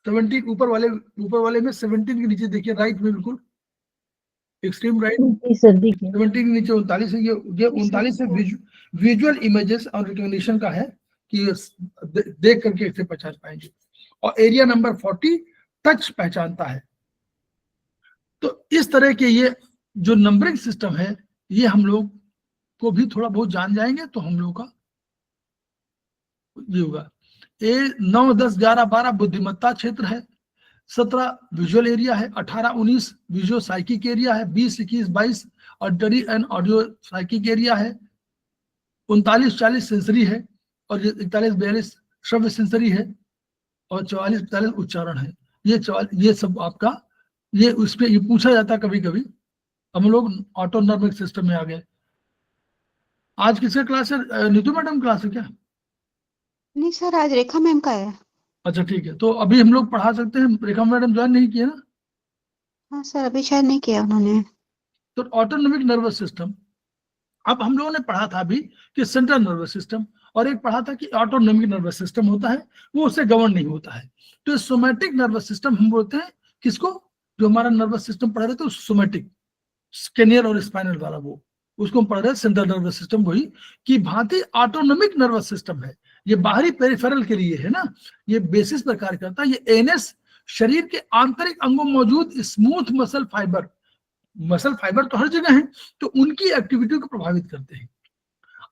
17 ऊपर वाले में 17 के नीचे देखिए, राइट में बिल्कुल एक्सट्रीम राइट। जी सर दिख गया। 17 के नीचे 39 है। ये 39 है विजुअल इमेजेस और रिकग्निशन का है, कि देख करके इसे पहचान पाएंगे। और एरिया नंबर 40 टच पहचानता है। तो इस तरह के ये जो नंबरिंग सिस्टम है, ये हम लोग को भी थोड़ा बहुत जान जाएंगे तो हम लोग का ये होगा। 9, 10, 11, 12 बुद्धिमत्ता क्षेत्र है, 17 विजुअल एरिया है, 18, 19 विजुअल साइकिक एरिया है, 20, 21, 22 auditory and audio psychic area है, 39, 40 सेंसरी है, और 41, 42 श्रव्य सेंसरी है, और 44, 45 उच्चारण है। ये सब आपका, ये उसमें ये पूछा जाता है कभी कभी। हम लोग ऑटोनॉमिक सिस्टम में आ गए। आज किसका क्लास है? नीतू मैडम क्लास है क्या? नहीं सर, आज रेखा मैम का है। अच्छा ठीक है, तो अभी हम लोग पढ़ा सकते हैं। रेखा मैडम ज्वाइन नहीं किए ना? हाँ सर, अभी शायद नहीं किया उन्होंने। तो ऑटोनॉमिक नर्वस सिस्टम, अब हम लोगों ने पढ़ा था अभी कि सेंट्रल नर्वस सिस्टम, और एक पढ़ा था कि ऑटोनॉमिक नर्वस सिस्टम होता है, वो उससे गवर्न नहीं होता है। तो सोमैटिक नर्वस सिस्टम हम बोलते हैं किसको? जो हमारा नर्वस सिस्टम पढ़ा रहे थे सोमैटिक, स्केनियर और स्पाइनल वाला, उसको हम पढ़ रहे हैं सेंट्रल नर्वस सिस्टम, वही की भांति ऑटोनॉमिक नर्वस सिस्टम है। ये बाहरी पेरिफेरल के लिए है ना, ये बेसिस पर कार्य करता है। ये एएनएस शरीर के आंतरिक अंगों में मौजूद स्मूथ मसल फाइबर तो हर जगह है, तो उनकी एक्टिविटी को प्रभावित करते हैं।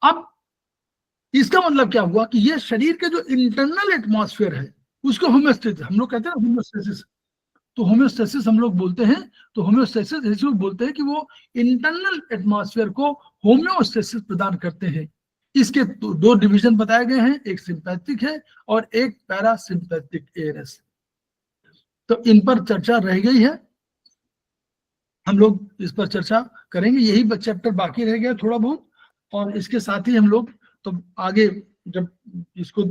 अब इसका मतलब क्या हुआ कि ये शरीर के जो इंटरनल एटमॉस्फेयर है उसको होम्योस्टेसिस, हम लोग कहते हैं ना होम्योस्टेसिस, तो होम्योस्टेसिस हम लोग बोलते हैं, तो होम्योस्टेसिस इसको बोलते हैं कि वो इंटरनल एटमॉस्फेयर को होम्योस्टेसिस प्रदान करते हैं। इसके दो डिवीजन बताए गए हैं, एक सिंपैथिक है और एक पैरासिम्पैथिक एएनएस। तो इन पर चर्चा रह गई है, हम लोग इस पर चर्चा करेंगे, यही चैप्टर बाकी रह गया थोड़ा बहुत, और इसके साथ ही हम लोग तो आगे जब इसको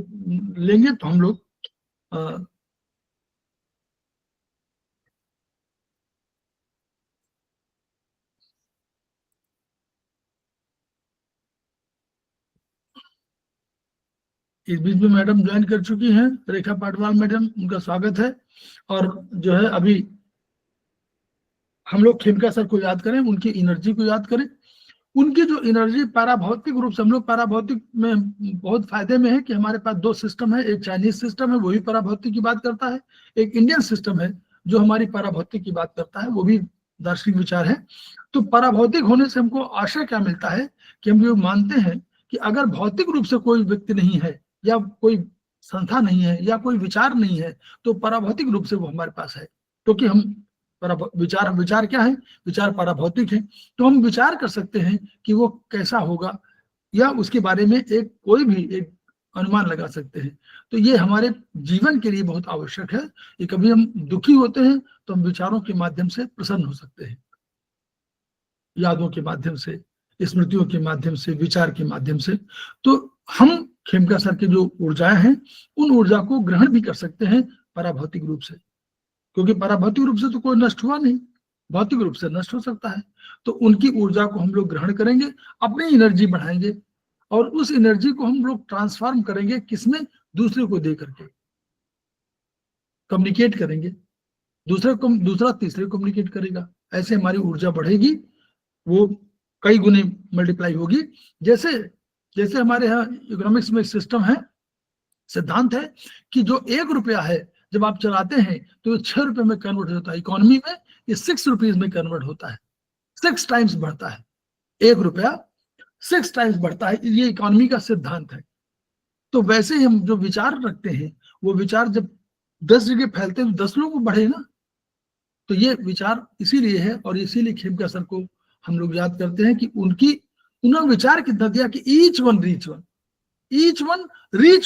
लेंगे तो हम लोग इस बीच में मैडम ज्वाइन कर चुकी हैं, रेखा पाटवाल मैडम, उनका स्वागत है। और जो है अभी हम लोग खेमका सर को याद करें, उनकी एनर्जी को याद करें। उनकी जो एनर्जी पैराभौतिक रूप से, हम लोग पैराभौतिक में बहुत फायदे में है कि हमारे पास दो सिस्टम है, एक चाइनीज सिस्टम है वो भी पैराभौतिक की बात करता है, एक इंडियन सिस्टम है जो हमारी पैराभौतिक की बात करता है, वो भी दार्शनिक विचार है। तो पैराभौतिक होने से हमको आशय क्या मिलता है कि हम लोग मानते हैं कि अगर भौतिक रूप से कोई व्यक्ति नहीं है या कोई संस्था नहीं है या कोई विचार नहीं है, तो पराभौतिक रूप से वो हमारे पास है, क्योंकि हम विचार क्या है, विचार पराभौतिक है। तो हम विचार कर सकते हैं कि वो कैसा होगा या उसके बारे में कोई भी एक अनुमान लगा सकते हैं। तो ये हमारे जीवन के लिए बहुत आवश्यक है कि कभी हम दुखी होते हैं तो हम विचारों के माध्यम से प्रसन्न हो सकते हैं, यादों के माध्यम से, स्मृतियों के माध्यम से, विचार के माध्यम से। तो हम खेमका सर की जो ऊर्जाएं हैं उन ऊर्जा को ग्रहण भी कर सकते हैं पराभौतिक रूप से, क्योंकि पराभौतिक रूप से तो कोई नष्ट हुआ नहीं, भौतिक रूप से नष्ट हो सकता है। तो उनकी ऊर्जा को हम लोग ग्रहण करेंगे, अपनी एनर्जी बढ़ाएंगे और उस एनर्जी को हम लोग ट्रांसफॉर्म करेंगे किसमें, दूसरे को दे करके कम्युनिकेट करेंगे, दूसरा तीसरे को कम्युनिकेट करेगा, ऐसे हमारी ऊर्जा बढ़ेगी, वो कई गुने मल्टीप्लाई होगी। जैसे हमारे यहाँ इकोनॉमिक्स में एक सिस्टम है, सिद्धांत है कि जो 1 रुपया है जब आप चलाते हैं तो ये 6 रुपए में कन्वर्ट होता है। इकोनॉमी में ये 6 रुपीज में कन्वर्ट होता है, 6 टाइम्स बढ़ता है, 1 रुपया 6 टाइम्स बढ़ता है, ये इकोनॉमी का सिद्धांत है। तो वैसे ही हम जो विचार रखते हैं वो विचार जब 10 जगह फैलते हैं तो 10 लोग बढ़े ना। तो ये विचार इसीलिए है, और इसीलिए खेमका सर को हम लोग याद करते हैं कि उन्होंने विचार कितना दिया कि ईच वन रीच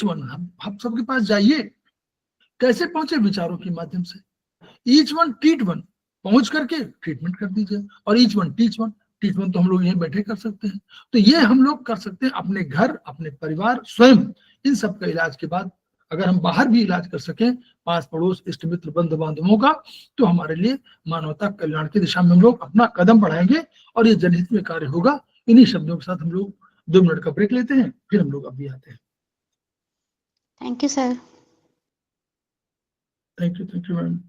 वन। हम सबके पास जाइए, कैसे पहुंचे, विचारों के माध्यम से। ईच वन ट्रीट वन, पहुंच करके ट्रीटमेंट कर दीजिए, और ईच वन टीच वन तो हम लोग यहीं बैठे कर सकते हैं। तो ये हम लोग कर सकते हैं अपने घर, अपने परिवार, स्वयं, इन सब का इलाज के बाद अगर हम बाहर भी इलाज कर सकें, पास पड़ोस, इष्ट मित्र, बंधु बांधवों का, तो हमारे लिए मानवता कल्याण की दिशा में हम लोग अपना कदम बढ़ाएंगे और ये जनहित में कार्य होगा। इन्हीं शब्दों के साथ हम लोग 2 मिनट का ब्रेक लेते हैं, फिर हम लोग अभी आते हैं। Thank you sir. Thank you madam.